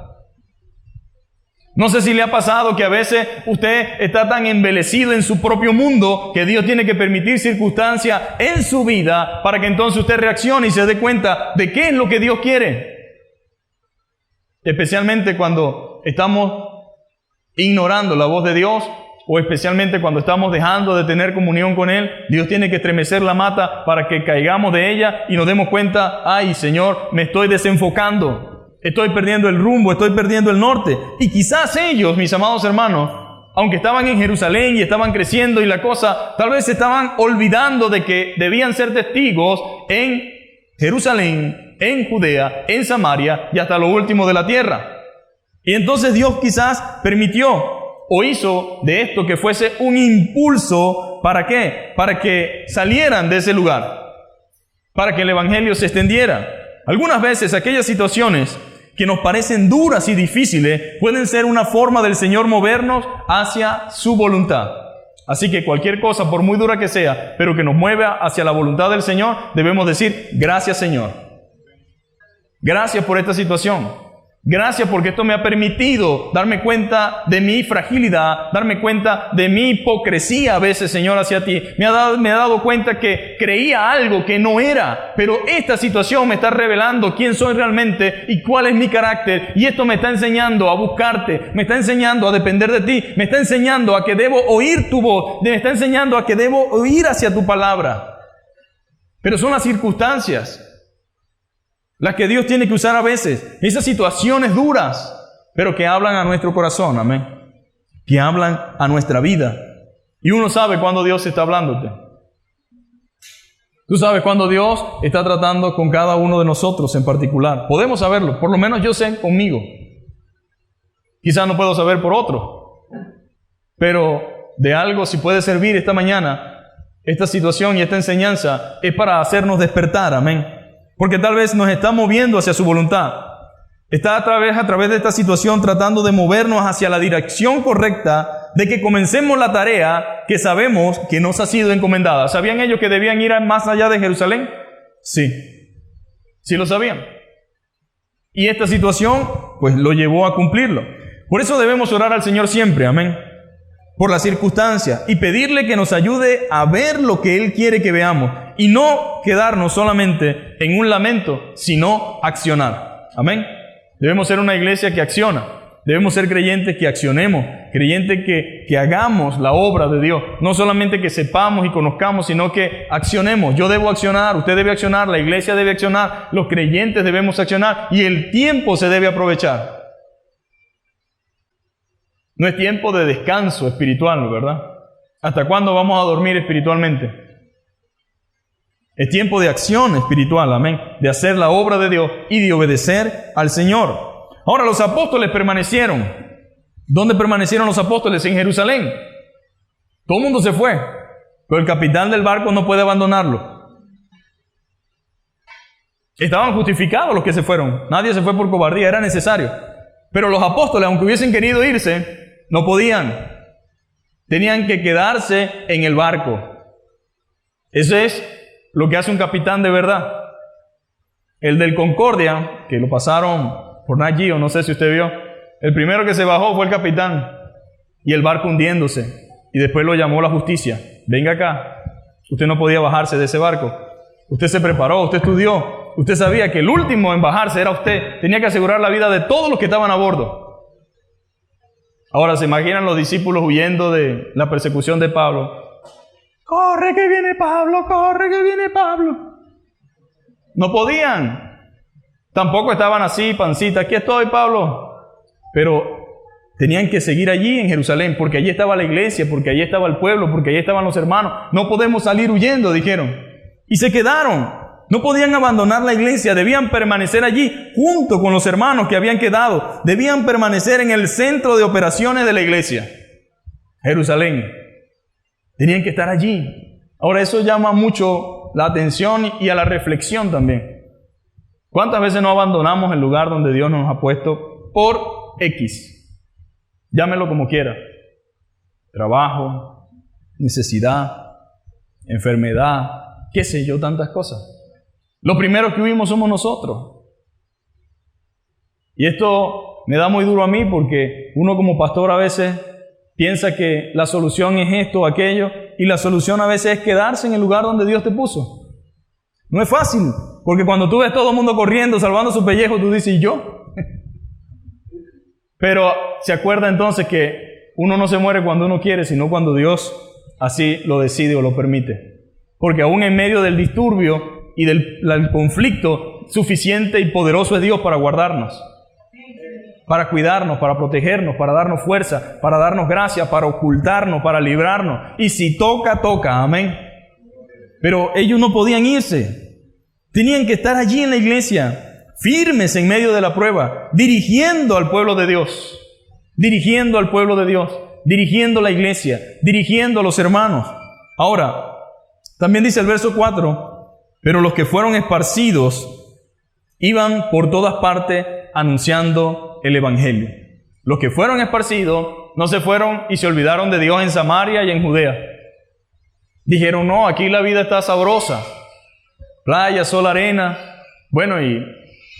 No sé si le ha pasado que a veces usted está tan embelecido en su propio mundo que Dios tiene que permitir circunstancias en su vida para que entonces usted reaccione y se dé cuenta de qué es lo que Dios quiere. Especialmente cuando estamos ignorando la voz de Dios, o especialmente cuando estamos dejando de tener comunión con Él, Dios tiene que estremecer la mata para que caigamos de ella y nos demos cuenta, ay Señor, me estoy desenfocando, estoy perdiendo el rumbo, estoy perdiendo el norte. Y quizás ellos, mis amados hermanos, aunque estaban en Jerusalén y estaban creciendo y la cosa, tal vez se estaban olvidando de que debían ser testigos en Jerusalén, en Judea, en Samaria y hasta lo último de la tierra. Y entonces Dios quizás permitió o hizo de esto que fuese un impulso, ¿para qué? Para que salieran de ese lugar, para que el Evangelio se extendiera. Algunas veces aquellas situaciones que nos parecen duras y difíciles pueden ser una forma del Señor movernos hacia su voluntad. Así que cualquier cosa, por muy dura que sea, pero que nos mueva hacia la voluntad del Señor, debemos decir, gracias Señor. Gracias por esta situación. Gracias porque esto me ha permitido darme cuenta de mi fragilidad, darme cuenta de mi hipocresía a veces, Señor, hacia ti. Me ha dado cuenta que creía algo que no era, pero esta situación me está revelando quién soy realmente y cuál es mi carácter. Y esto me está enseñando a buscarte, me está enseñando a depender de ti, me está enseñando a que debo oír tu voz, me está enseñando a que debo oír hacia tu palabra. Pero son las circunstancias las que Dios tiene que usar a veces, esas situaciones duras, pero que hablan a nuestro corazón, amén, que hablan a nuestra vida. Y uno sabe cuando Dios está hablándote. Tú sabes cuando Dios está tratando con cada uno de nosotros en particular. Podemos saberlo, por lo menos yo sé conmigo. Quizás no puedo saber por otro, pero de algo si puede servir esta mañana, esta situación y esta enseñanza es para hacernos despertar, amén. Porque tal vez nos está moviendo hacia su voluntad. Está a través de esta situación tratando de movernos hacia la dirección correcta de que comencemos la tarea que sabemos que nos ha sido encomendada. ¿Sabían ellos que debían ir más allá de Jerusalén? Sí. Sí lo sabían. Y esta situación, pues, lo llevó a cumplirlo. Por eso debemos orar al Señor siempre, amén, por las circunstancias, y pedirle que nos ayude a ver lo que Él quiere que veamos, y no quedarnos solamente en un lamento, sino accionar. Amén. Debemos ser una iglesia que acciona. Debemos ser creyentes que accionemos, creyentes que hagamos la obra de Dios. No solamente que sepamos y conozcamos, sino que accionemos. Yo debo accionar, usted debe accionar, la iglesia debe accionar, los creyentes debemos accionar, y el tiempo se debe aprovechar. No es tiempo de descanso espiritual, ¿verdad? ¿Hasta cuándo vamos a dormir espiritualmente? Es tiempo de acción espiritual, amén, de hacer la obra de Dios y de obedecer al Señor. Ahora, los apóstoles permanecieron. ¿Dónde permanecieron los apóstoles? En Jerusalén. Todo el mundo se fue, pero el capitán del barco no puede abandonarlo. Estaban justificados los que se fueron. Nadie se fue por cobardía, era necesario. Pero los apóstoles, aunque hubiesen querido irse, no podían. Tenían que quedarse en el barco. Eso es lo que hace un capitán de verdad. El del Concordia, que lo pasaron por Nat Geo, no sé si usted vio, el primero que se bajó fue el capitán, y el barco hundiéndose, y después lo llamó la justicia. Venga acá, usted no podía bajarse de ese barco. Usted se preparó, usted estudió, usted sabía que el último en bajarse era usted. Tenía que asegurar la vida de todos los que estaban a bordo. Ahora, ¿se imaginan los discípulos huyendo de la persecución de Pablo? ¡Corre que viene Pablo! ¡Corre que viene Pablo! No podían. Tampoco estaban así, pancita. Aquí estoy, Pablo. Pero tenían que seguir allí en Jerusalén, porque allí estaba la iglesia, porque allí estaba el pueblo, porque allí estaban los hermanos. No podemos salir huyendo, dijeron. Y se quedaron. No podían abandonar la iglesia, debían permanecer allí junto con los hermanos que habían quedado. Debían permanecer en el centro de operaciones de la iglesia, Jerusalén. Tenían que estar allí. Ahora, eso llama mucho la atención y a la reflexión también. ¿Cuántas veces no abandonamos el lugar donde Dios nos ha puesto por X? Llámelo como quiera. Trabajo, necesidad, enfermedad, qué sé yo, tantas cosas. Los primeros que huimos somos nosotros. Y esto me da muy duro a mí porque uno como pastor a veces piensa que la solución es esto o aquello, y la solución a veces es quedarse en el lugar donde Dios te puso. No es fácil, porque cuando tú ves todo el mundo corriendo, salvando su pellejo, tú dices, ¿y yo? Pero se acuerda entonces que uno no se muere cuando uno quiere, sino cuando Dios así lo decide o lo permite. Porque aún en medio del disturbio y del conflicto, suficiente y poderoso es Dios para guardarnos, para cuidarnos, para protegernos, para darnos fuerza, para darnos gracia, para ocultarnos, para librarnos. Y si toca, toca, amén. Pero ellos no podían irse. Tenían que estar allí en la iglesia, firmes en medio de la prueba, dirigiendo al pueblo de Dios, dirigiendo al pueblo de Dios, dirigiendo la iglesia, dirigiendo a los hermanos. Ahora, también dice el verso 4, pero los que fueron esparcidos iban por todas partes anunciando el evangelio. Los que fueron esparcidos no se fueron y se olvidaron de Dios en Samaria y en Judea. Dijeron, no, aquí la vida está sabrosa. Playa, sol, arena. Bueno, y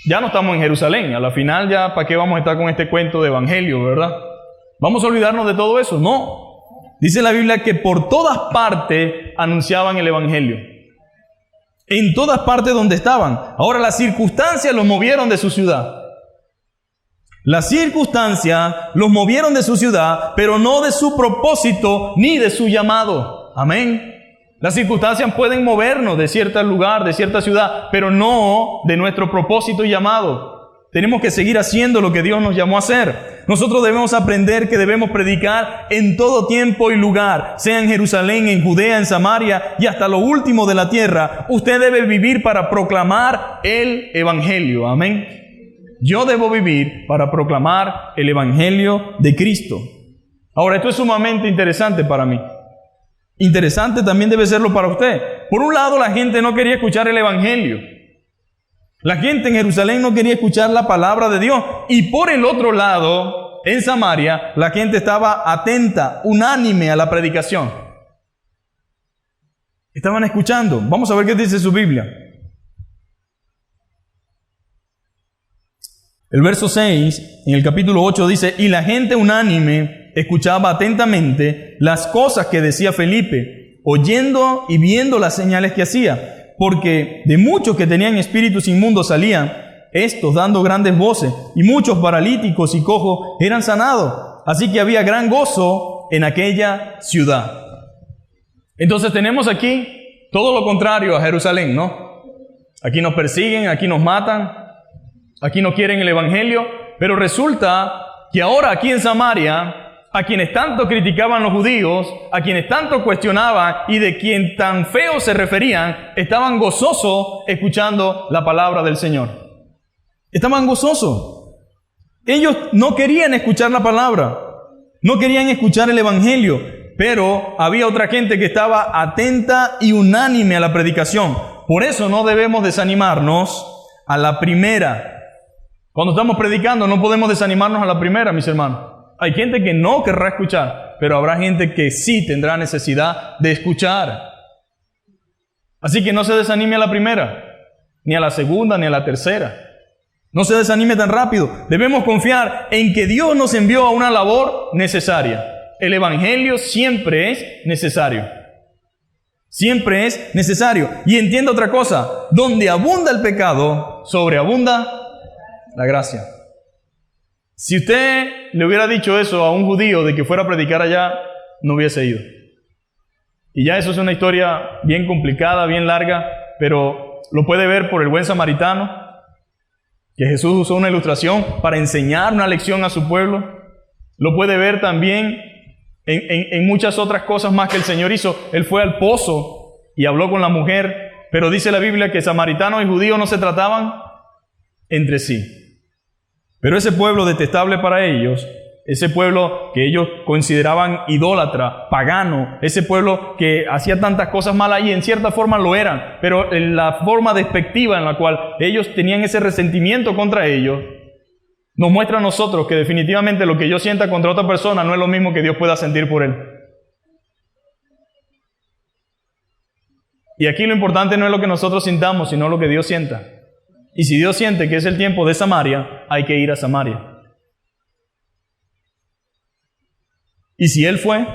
ya no estamos en Jerusalén. A la final ya, ¿para qué vamos a estar con este cuento de evangelio, verdad? ¿Vamos a olvidarnos de todo eso? No. Dice la Biblia que por todas partes anunciaban el evangelio. En todas partes donde estaban. Ahora las circunstancias los movieron de su ciudad. Las circunstancias los movieron de su ciudad, pero no de su propósito ni de su llamado. Amén. Las circunstancias pueden movernos de cierto lugar, de cierta ciudad, pero no de nuestro propósito y llamado. Tenemos que seguir haciendo lo que Dios nos llamó a hacer. Nosotros debemos aprender que debemos predicar en todo tiempo y lugar, sea en Jerusalén, en Judea, en Samaria y hasta lo último de la tierra. Usted debe vivir para proclamar el evangelio. Amén. Yo debo vivir para proclamar el evangelio de Cristo. Ahora, esto es sumamente interesante para mí. Interesante también debe serlo para usted. Por un lado, la gente no quería escuchar el evangelio. La gente en Jerusalén no quería escuchar la palabra de Dios. Y por el otro lado, en Samaria, la gente estaba atenta, unánime a la predicación. Estaban escuchando. Vamos a ver qué dice su Biblia. El verso 6, en el capítulo 8 dice, y la gente unánime escuchaba atentamente las cosas que decía Felipe, oyendo y viendo las señales que hacía, porque de muchos que tenían espíritus inmundos salían, estos dando grandes voces, y muchos paralíticos y cojos eran sanados. Así que había gran gozo en aquella ciudad. Entonces tenemos aquí todo lo contrario a Jerusalén, ¿no? Aquí nos persiguen, aquí nos matan, aquí no quieren el evangelio, pero resulta que ahora aquí en Samaria, a quienes tanto criticaban los judíos, a quienes tanto cuestionaban y de quien tan feo se referían, estaban gozosos escuchando la palabra del Señor. Estaban gozosos. Ellos no querían escuchar la palabra, no querían escuchar el evangelio, pero había otra gente que estaba atenta y unánime a la predicación. Por eso no debemos desanimarnos a la primera. Cuando estamos predicando no podemos desanimarnos a la primera, mis hermanos. Hay gente que no querrá escuchar, pero habrá gente que sí tendrá necesidad de escuchar. Así que no se desanime a la primera, ni a la segunda, ni a la tercera. No se desanime tan rápido. Debemos confiar en que Dios nos envió a una labor necesaria. El evangelio siempre es necesario. Siempre es necesario. Y entienda otra cosa, donde abunda el pecado, sobreabunda la gracia. Si usted le hubiera dicho eso a un judío de que fuera a predicar allá, no hubiese ido. Y ya eso es una historia bien complicada, bien larga, pero lo puede ver por el buen samaritano, que Jesús usó una ilustración para enseñar una lección a su pueblo. Lo puede ver también en muchas otras cosas más que el Señor hizo. Él fue al pozo y habló con la mujer, pero dice la Biblia que samaritanos y judíos no se trataban entre sí. Pero ese pueblo detestable para ellos, ese pueblo que ellos consideraban idólatra, pagano, ese pueblo que hacía tantas cosas malas y en cierta forma lo eran, pero en la forma despectiva en la cual ellos tenían ese resentimiento contra ellos, nos muestra a nosotros que definitivamente lo que yo sienta contra otra persona no es lo mismo que Dios pueda sentir por él. Y aquí lo importante no es lo que nosotros sintamos, sino lo que Dios sienta. Y si Dios siente que es el tiempo de Samaria, hay que ir a Samaria. Y si Él fue,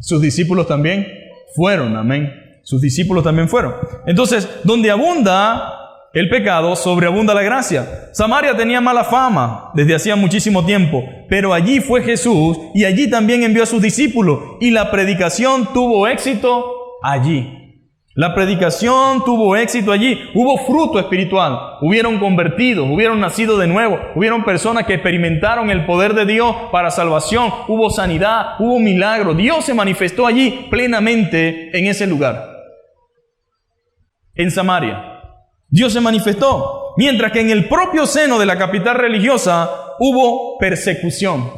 sus discípulos también fueron, amén. Sus discípulos también fueron. Entonces, donde abunda el pecado, sobreabunda la gracia. Samaria tenía mala fama desde hacía muchísimo tiempo, pero allí fue Jesús y allí también envió a sus discípulos y la predicación tuvo éxito allí. La predicación tuvo éxito allí, hubo fruto espiritual, hubieron convertidos, hubieron nacido de nuevo, hubieron personas que experimentaron el poder de Dios para salvación, hubo sanidad, hubo milagro, Dios se manifestó allí plenamente en ese lugar, en Samaria. Dios se manifestó, mientras que en el propio seno de la capital religiosa hubo persecución.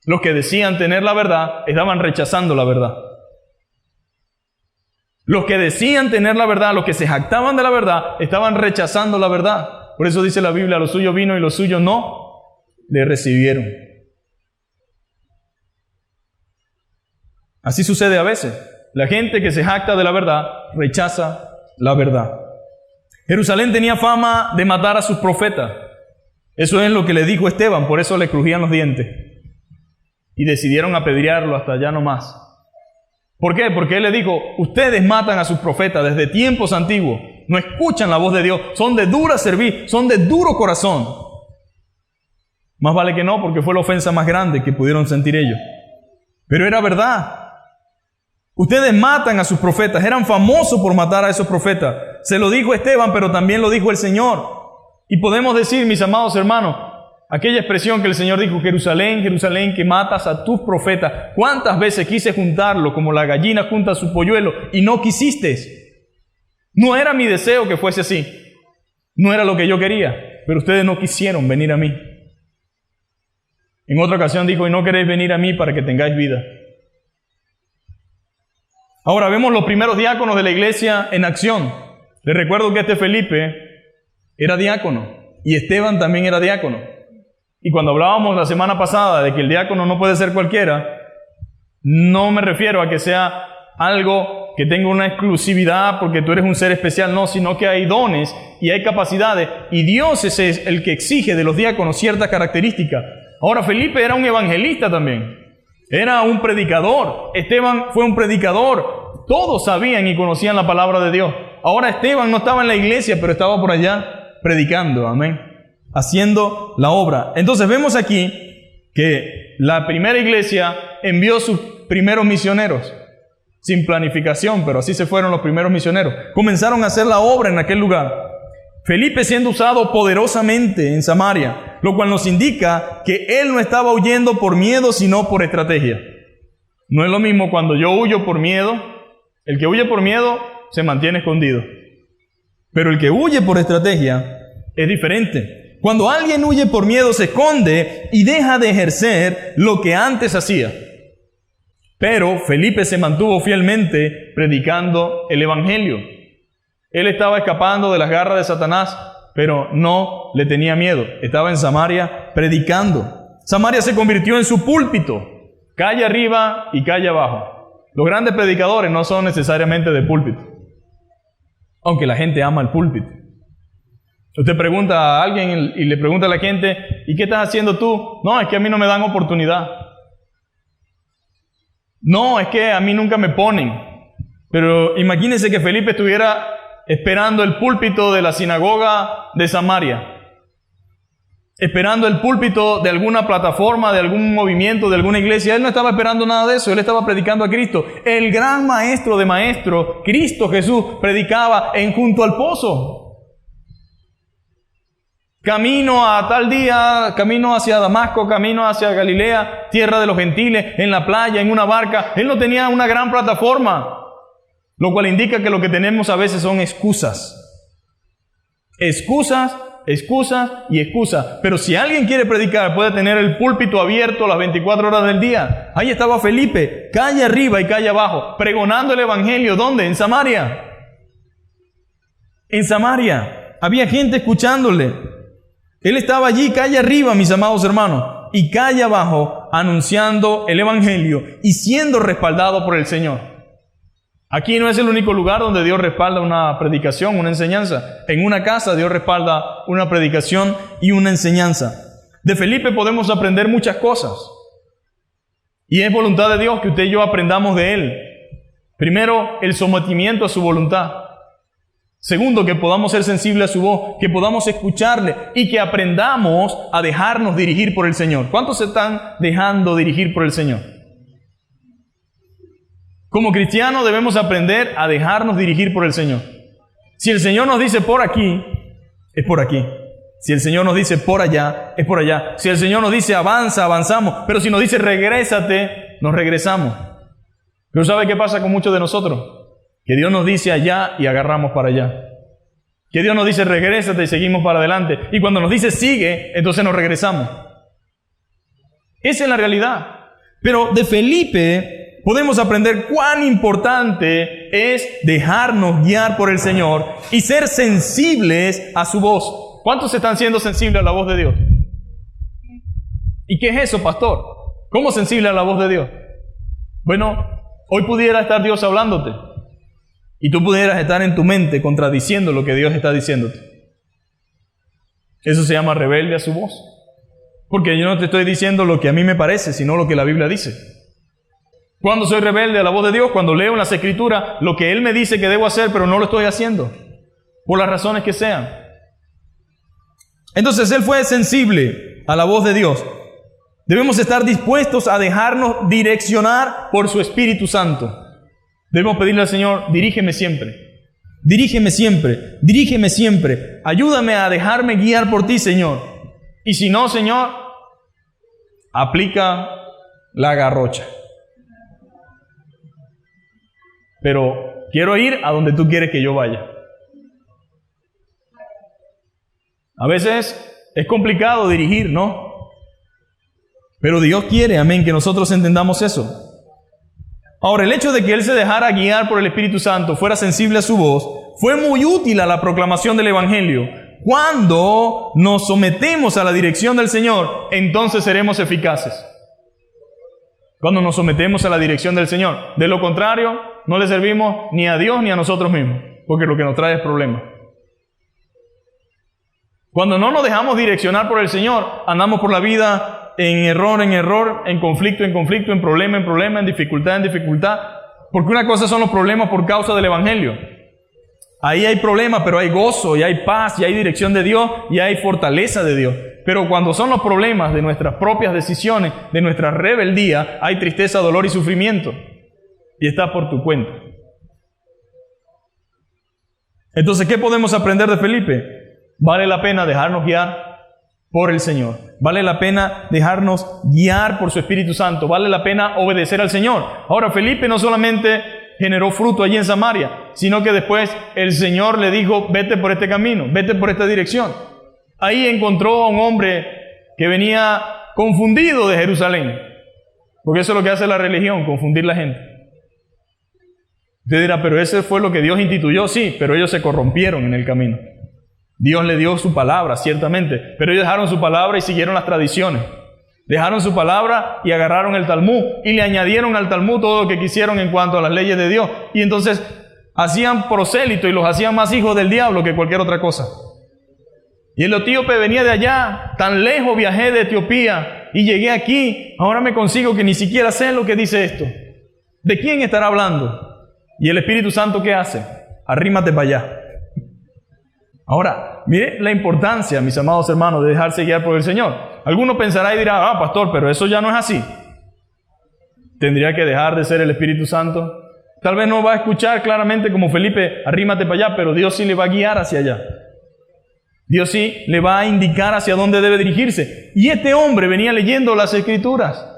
Los que decían tener la verdad estaban rechazando la verdad. Los que decían tener la verdad, los que se jactaban de la verdad, estaban rechazando la verdad. Por eso dice la Biblia, los suyos vino y los suyos no le recibieron. Así sucede a veces. La gente que se jacta de la verdad, rechaza la verdad. Jerusalén tenía fama de matar a sus profetas. Eso es lo que le dijo Esteban, por eso le crujían los dientes. Y decidieron apedrearlo hasta ya no más. ¿Por qué? Porque él le dijo, ustedes matan a sus profetas desde tiempos antiguos, no escuchan la voz de Dios, son de dura cerviz, son de duro corazón. Más vale que no, porque fue la ofensa más grande que pudieron sentir ellos. Pero era verdad. Ustedes matan a sus profetas, eran famosos por matar a esos profetas. Se lo dijo Esteban, pero también lo dijo el Señor. Y podemos decir, mis amados hermanos, aquella expresión que el Señor dijo, Jerusalén, Jerusalén, que matas a tus profetas. ¿Cuántas veces quise juntarlo como la gallina junta a su polluelo y no quisiste? No era mi deseo que fuese así. No era lo que yo quería, pero ustedes no quisieron venir a mí. En otra ocasión dijo, y no queréis venir a mí para que tengáis vida. Ahora vemos los primeros diáconos de la iglesia en acción. Les recuerdo que Felipe era diácono y Esteban también era diácono. Y cuando hablábamos la semana pasada de que el diácono no puede ser cualquiera, no me refiero a que sea algo que tenga una exclusividad porque tú eres un ser especial, no, sino que hay dones y hay capacidades, y Dios es el que exige de los diáconos ciertas características. Ahora, Felipe era un evangelista también, era un predicador. Esteban fue un predicador. Todos sabían y conocían la palabra de Dios. Ahora Esteban no estaba en la iglesia, pero estaba por allá predicando, amén, haciendo la obra. Entonces vemos aquí que la primera iglesia envió sus primeros misioneros, sin planificación, pero así se fueron los primeros misioneros. Comenzaron a hacer la obra en aquel lugar. Felipe siendo usado poderosamente en Samaria, lo cual nos indica que él no estaba huyendo por miedo, sino por estrategia. No es lo mismo cuando yo huyo por miedo. El que huye por miedo se mantiene escondido. Pero el que huye por estrategia es diferente. Cuando alguien huye por miedo se esconde y deja de ejercer lo que antes hacía. Pero Felipe se mantuvo fielmente predicando el evangelio. Él estaba escapando de las garras de Satanás, pero no le tenía miedo. Estaba en Samaria predicando. Samaria se convirtió en su púlpito, calle arriba y calle abajo. Los grandes predicadores no son necesariamente de púlpito, aunque la gente ama el púlpito. Usted pregunta a alguien y le pregunta a la gente, ¿y qué estás haciendo tú? No, es que a mí no me dan oportunidad. No, es que a mí nunca me ponen. Pero imagínense que Felipe estuviera esperando el púlpito de la sinagoga de Samaria, esperando el púlpito de alguna plataforma, de algún movimiento, de alguna iglesia. Él no estaba esperando nada de eso, él estaba predicando a Cristo. El gran maestro de maestros, Cristo Jesús, predicaba junto al pozo. Camino a tal día, camino hacia Damasco, camino hacia Galilea, tierra de los gentiles, en la playa, en una barca. Él no tenía una gran plataforma, lo cual indica que lo que tenemos a veces son excusas. Excusas, excusas y excusas. Pero si alguien quiere predicar, puede tener el púlpito abierto las 24 horas del día. Ahí estaba Felipe, calle arriba y calle abajo, pregonando el evangelio. ¿Dónde? En Samaria. En Samaria. Había gente escuchándole. Él estaba allí, calle arriba, mis amados hermanos, y calle abajo, anunciando el evangelio y siendo respaldado por el Señor. Aquí no es el único lugar donde Dios respalda una predicación, una enseñanza. En una casa Dios respalda una predicación y una enseñanza. De Felipe podemos aprender muchas cosas. Y es voluntad de Dios que usted y yo aprendamos de él. Primero, el sometimiento a su voluntad. Segundo, que podamos ser sensibles a su voz, que podamos escucharle y que aprendamos a dejarnos dirigir por el Señor. ¿Cuántos se están dejando dirigir por el Señor? Como cristianos debemos aprender a dejarnos dirigir por el Señor. Si el Señor nos dice por aquí, es por aquí. Si el Señor nos dice por allá, es por allá. Si el Señor nos dice avanza, avanzamos. Pero si nos dice regrésate, nos regresamos. Pero ¿sabe qué pasa con muchos de nosotros? Que Dios nos dice allá y agarramos para allá. Que Dios nos dice regrésate y seguimos para adelante. Y cuando nos dice sigue, entonces nos regresamos. Esa es la realidad. Pero de Felipe podemos aprender cuán importante es dejarnos guiar por el Señor y ser sensibles a su voz. ¿Cuántos están siendo sensibles a la voz de Dios? ¿Y qué es eso, pastor? ¿Cómo sensible a la voz de Dios? Bueno, hoy pudiera estar Dios hablándote. Y tú pudieras estar en tu mente contradiciendo lo que Dios está diciéndote. Eso se llama rebelde a su voz. Porque yo no te estoy diciendo lo que a mí me parece, sino lo que la Biblia dice. ¿Cuándo soy rebelde a la voz de Dios? Cuando leo en las Escrituras lo que Él me dice que debo hacer, pero no lo estoy haciendo. Por las razones que sean. Entonces Él fue sensible a la voz de Dios. Debemos estar dispuestos a dejarnos direccionar por su Espíritu Santo. Debemos pedirle al Señor, dirígeme siempre, dirígeme siempre, dirígeme siempre. Ayúdame a dejarme guiar por ti, Señor. Y si no, Señor, aplica la garrocha. Pero quiero ir a donde tú quieres que yo vaya. A veces es complicado dirigir, ¿no? Pero Dios quiere, amén, que nosotros entendamos eso. Ahora, el hecho de que Él se dejara guiar por el Espíritu Santo, fuera sensible a su voz, fue muy útil a la proclamación del Evangelio. Cuando nos sometemos a la dirección del Señor, entonces seremos eficaces. Cuando nos sometemos a la dirección del Señor. De lo contrario, no le servimos ni a Dios ni a nosotros mismos, porque lo que nos trae es problema. Cuando no nos dejamos direccionar por el Señor, andamos por la vida en error, en conflicto, en problema, en dificultad, porque una cosa son los problemas por causa del Evangelio. Ahí hay problemas, pero hay gozo, y hay paz, y hay dirección de Dios, y hay fortaleza de Dios. Pero cuando son los problemas de nuestras propias decisiones, de nuestra rebeldía, hay tristeza, dolor y sufrimiento. Y está por tu cuenta. Entonces, ¿qué podemos aprender de Felipe? Vale la pena dejarnos guiar por el Señor. Vale la pena dejarnos guiar por su Espíritu Santo. Vale la pena obedecer al Señor. Ahora, Felipe no solamente generó fruto allí en Samaria, sino que después el Señor le dijo, vete por este camino, vete por esta dirección. Ahí encontró a un hombre que venía confundido de Jerusalén, porque eso es lo que hace la religión, confundir la gente. Usted dirá, pero ese fue lo que Dios instituyó, sí, pero ellos se corrompieron en el camino. Dios le dio su palabra, ciertamente, pero ellos dejaron su palabra y siguieron las tradiciones. Dejaron su palabra y agarraron el Talmud y le añadieron al Talmud todo lo que quisieron en cuanto a las leyes de Dios. Y entonces hacían prosélitos y los hacían más hijos del diablo que cualquier otra cosa. Y el etíope venía de allá, tan lejos viajé de Etiopía y llegué aquí. Ahora me consigo que ni siquiera sé lo que dice esto. ¿De quién estará hablando? Y el Espíritu Santo, ¿qué hace? Arrímate para allá. Ahora, mire la importancia, mis amados hermanos, de dejarse guiar por el Señor. Alguno pensará y dirá, pastor, pero eso ya no es así. Tendría que dejar de ser el Espíritu Santo. Tal vez no va a escuchar claramente como Felipe, arrímate para allá, pero Dios sí le va a guiar hacia allá. Dios sí le va a indicar hacia dónde debe dirigirse. Y este hombre venía leyendo las Escrituras.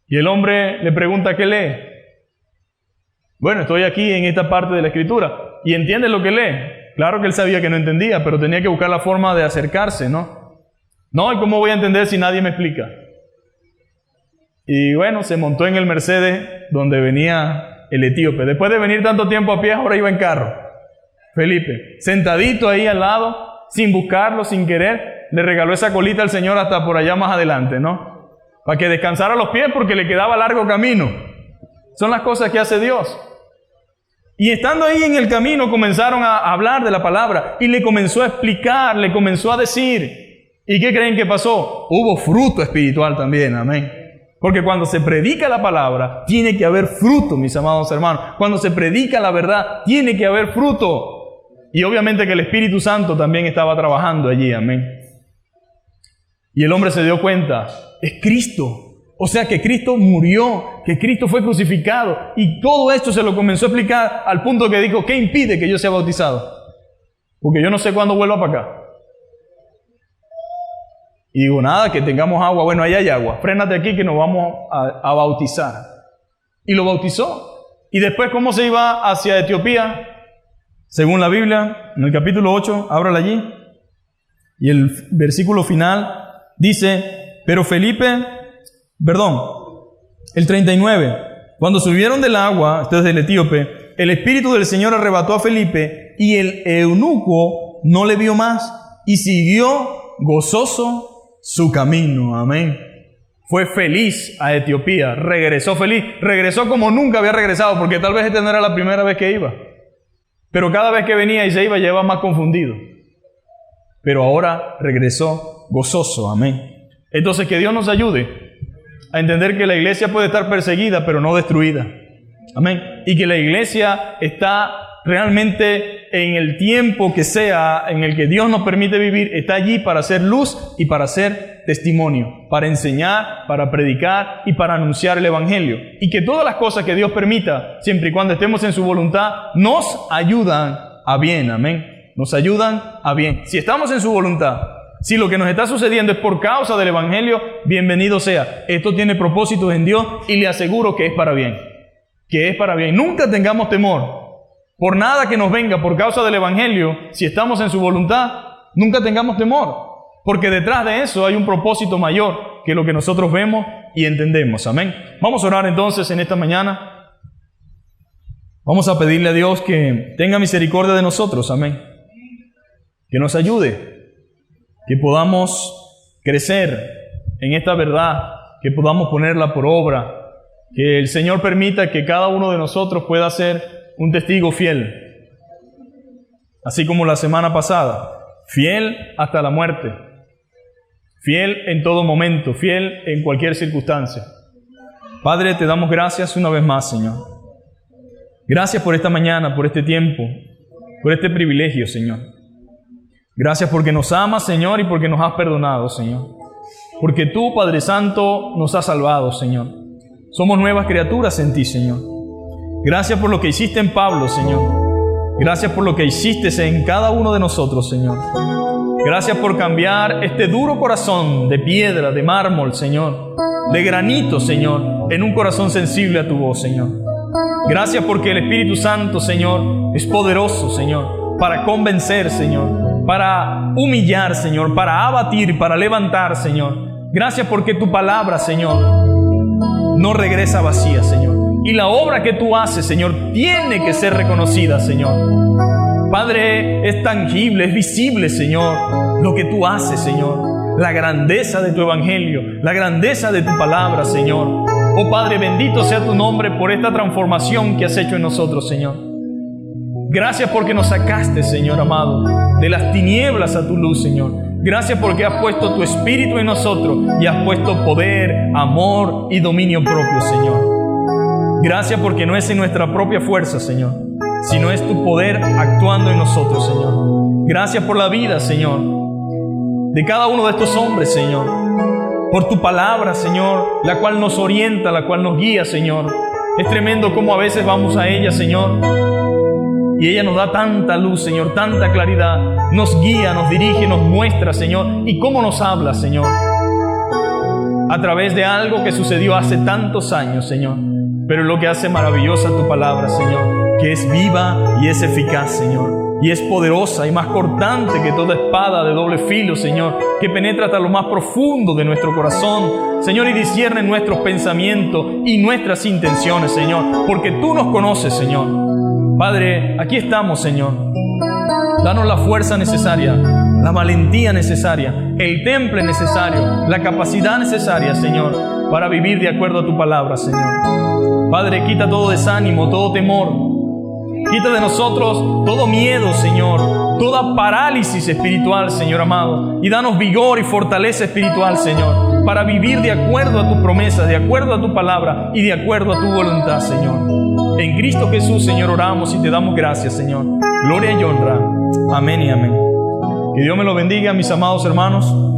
Y el hombre le pregunta, ¿qué lee? Bueno, estoy aquí en esta parte de la Escritura. ¿Y entiende lo que lee? Claro que él sabía que no entendía, pero tenía que buscar la forma de acercarse, ¿no? No, ¿y cómo voy a entender si nadie me explica? Y bueno, se montó en el Mercedes donde venía el etíope. Después de venir tanto tiempo a pie, ahora iba en carro. Felipe, sentadito ahí al lado, sin buscarlo, sin querer, le regaló esa colita al Señor hasta por allá más adelante, ¿no? Para que descansara los pies porque le quedaba largo camino. Son las cosas que hace Dios. Y estando ahí en el camino comenzaron a hablar de la palabra y le comenzó a explicar, le comenzó a decir. ¿Y qué creen que pasó? Hubo fruto espiritual también, amén. Porque cuando se predica la palabra, tiene que haber fruto, mis amados hermanos. Cuando se predica la verdad, tiene que haber fruto. Y obviamente que el Espíritu Santo también estaba trabajando allí, amén. Y el hombre se dio cuenta, es Cristo. O sea que Cristo murió, que Cristo fue crucificado. Y todo esto se lo comenzó a explicar al punto que dijo, ¿qué impide que yo sea bautizado? Porque yo no sé cuándo vuelva para acá. Y digo, nada, que tengamos agua. Bueno, ahí hay agua. Frénate aquí que nos vamos a bautizar. Y lo bautizó. Y después, ¿cómo se iba hacia Etiopía? Según la Biblia, en el capítulo 8, ábrala allí. Y el versículo final dice, pero Felipe... el 39. Cuando subieron del agua, esto es del etíope, el Espíritu del Señor arrebató a Felipe y el eunuco no le vio más y siguió gozoso su camino. Amén. Fue feliz a Etiopía, regresó feliz, regresó como nunca había regresado, porque tal vez esta no era la primera vez que iba. Pero cada vez que venía y se iba, llevaba más confundido. Pero ahora regresó gozoso. Amén. Entonces, que Dios nos ayude a entender que la iglesia puede estar perseguida, pero no destruida. Amén. Y que la iglesia está realmente en el tiempo que sea, en el que Dios nos permite vivir, está allí para hacer luz y para hacer testimonio, para enseñar, para predicar y para anunciar el Evangelio. Y que todas las cosas que Dios permita, siempre y cuando estemos en su voluntad, nos ayudan a bien. Amén. Nos ayudan a bien. Si estamos en su voluntad, si lo que nos está sucediendo es por causa del Evangelio, bienvenido sea. Esto tiene propósitos en Dios y le aseguro que es para bien. Que es para bien. Nunca tengamos temor. Por nada que nos venga por causa del Evangelio, si estamos en su voluntad, nunca tengamos temor. Porque detrás de eso hay un propósito mayor que lo que nosotros vemos y entendemos. Amén. Vamos a orar entonces en esta mañana. Vamos a pedirle a Dios que tenga misericordia de nosotros. Amén. Que nos ayude. Que podamos crecer en esta verdad, que podamos ponerla por obra Que el Señor permita que cada uno de nosotros pueda ser un testigo fiel. Así como la semana pasada, fiel hasta la muerte. Fiel en todo momento, fiel en cualquier circunstancia. Padre, te damos gracias una vez más, Señor. Gracias por esta mañana, por este tiempo, por este privilegio, Señor. Gracias porque nos amas, Señor, y porque nos has perdonado, Señor. Porque tú, Padre Santo, nos has salvado, Señor. Somos nuevas criaturas en ti, Señor. Gracias por lo que hiciste en Pablo, Señor. Gracias por lo que hiciste en cada uno de nosotros, Señor. Gracias por cambiar este duro corazón de piedra, de mármol, Señor, de granito, Señor, en un corazón sensible a tu voz, Señor. Gracias porque el Espíritu Santo, Señor, es poderoso, Señor, para convencer, Señor, para humillar, Señor, para abatir, para levantar, Señor. Gracias porque tu palabra, Señor, no regresa vacía, Señor. Y la obra que tú haces, Señor, tiene que ser reconocida, Señor. Padre, es tangible, es visible, Señor, lo que tú haces, Señor. La grandeza de tu evangelio, la grandeza de tu palabra, Señor. Oh Padre, bendito sea tu nombre por esta transformación que has hecho en nosotros, Señor. Gracias porque nos sacaste, Señor amado, de las tinieblas a tu luz, Señor. Gracias porque has puesto tu Espíritu en nosotros y has puesto poder, amor y dominio propio, Señor. Gracias porque no es en nuestra propia fuerza, Señor, sino es tu poder actuando en nosotros, Señor. Gracias por la vida, Señor, de cada uno de estos hombres, Señor. Por tu palabra, Señor, la cual nos orienta, la cual nos guía, Señor. Es tremendo cómo a veces vamos a ella, Señor, y ella nos da tanta luz, Señor, tanta claridad. Nos guía, nos dirige, nos muestra, Señor. Y cómo nos habla, Señor, a través de algo que sucedió hace tantos años, Señor. Pero lo que hace maravillosa tu palabra, Señor, que es viva y es eficaz, Señor, y es poderosa y más cortante que toda espada de doble filo, Señor, que penetra hasta lo más profundo de nuestro corazón, Señor, y discierne nuestros pensamientos y nuestras intenciones, Señor, porque tú nos conoces, Señor. Padre, aquí estamos, Señor. Danos la fuerza necesaria, la valentía necesaria, el temple necesario, la capacidad necesaria, Señor, para vivir de acuerdo a tu palabra, Señor. Padre, quita todo desánimo, todo temor. Quita de nosotros todo miedo, Señor, toda parálisis espiritual, Señor amado. Y danos vigor y fortaleza espiritual, Señor, para vivir de acuerdo a tus promesas, de acuerdo a tu palabra y de acuerdo a tu voluntad, Señor. En Cristo Jesús, Señor, oramos y te damos gracias, Señor. Gloria y honra. Amén y amén. Que Dios me lo bendiga, mis amados hermanos.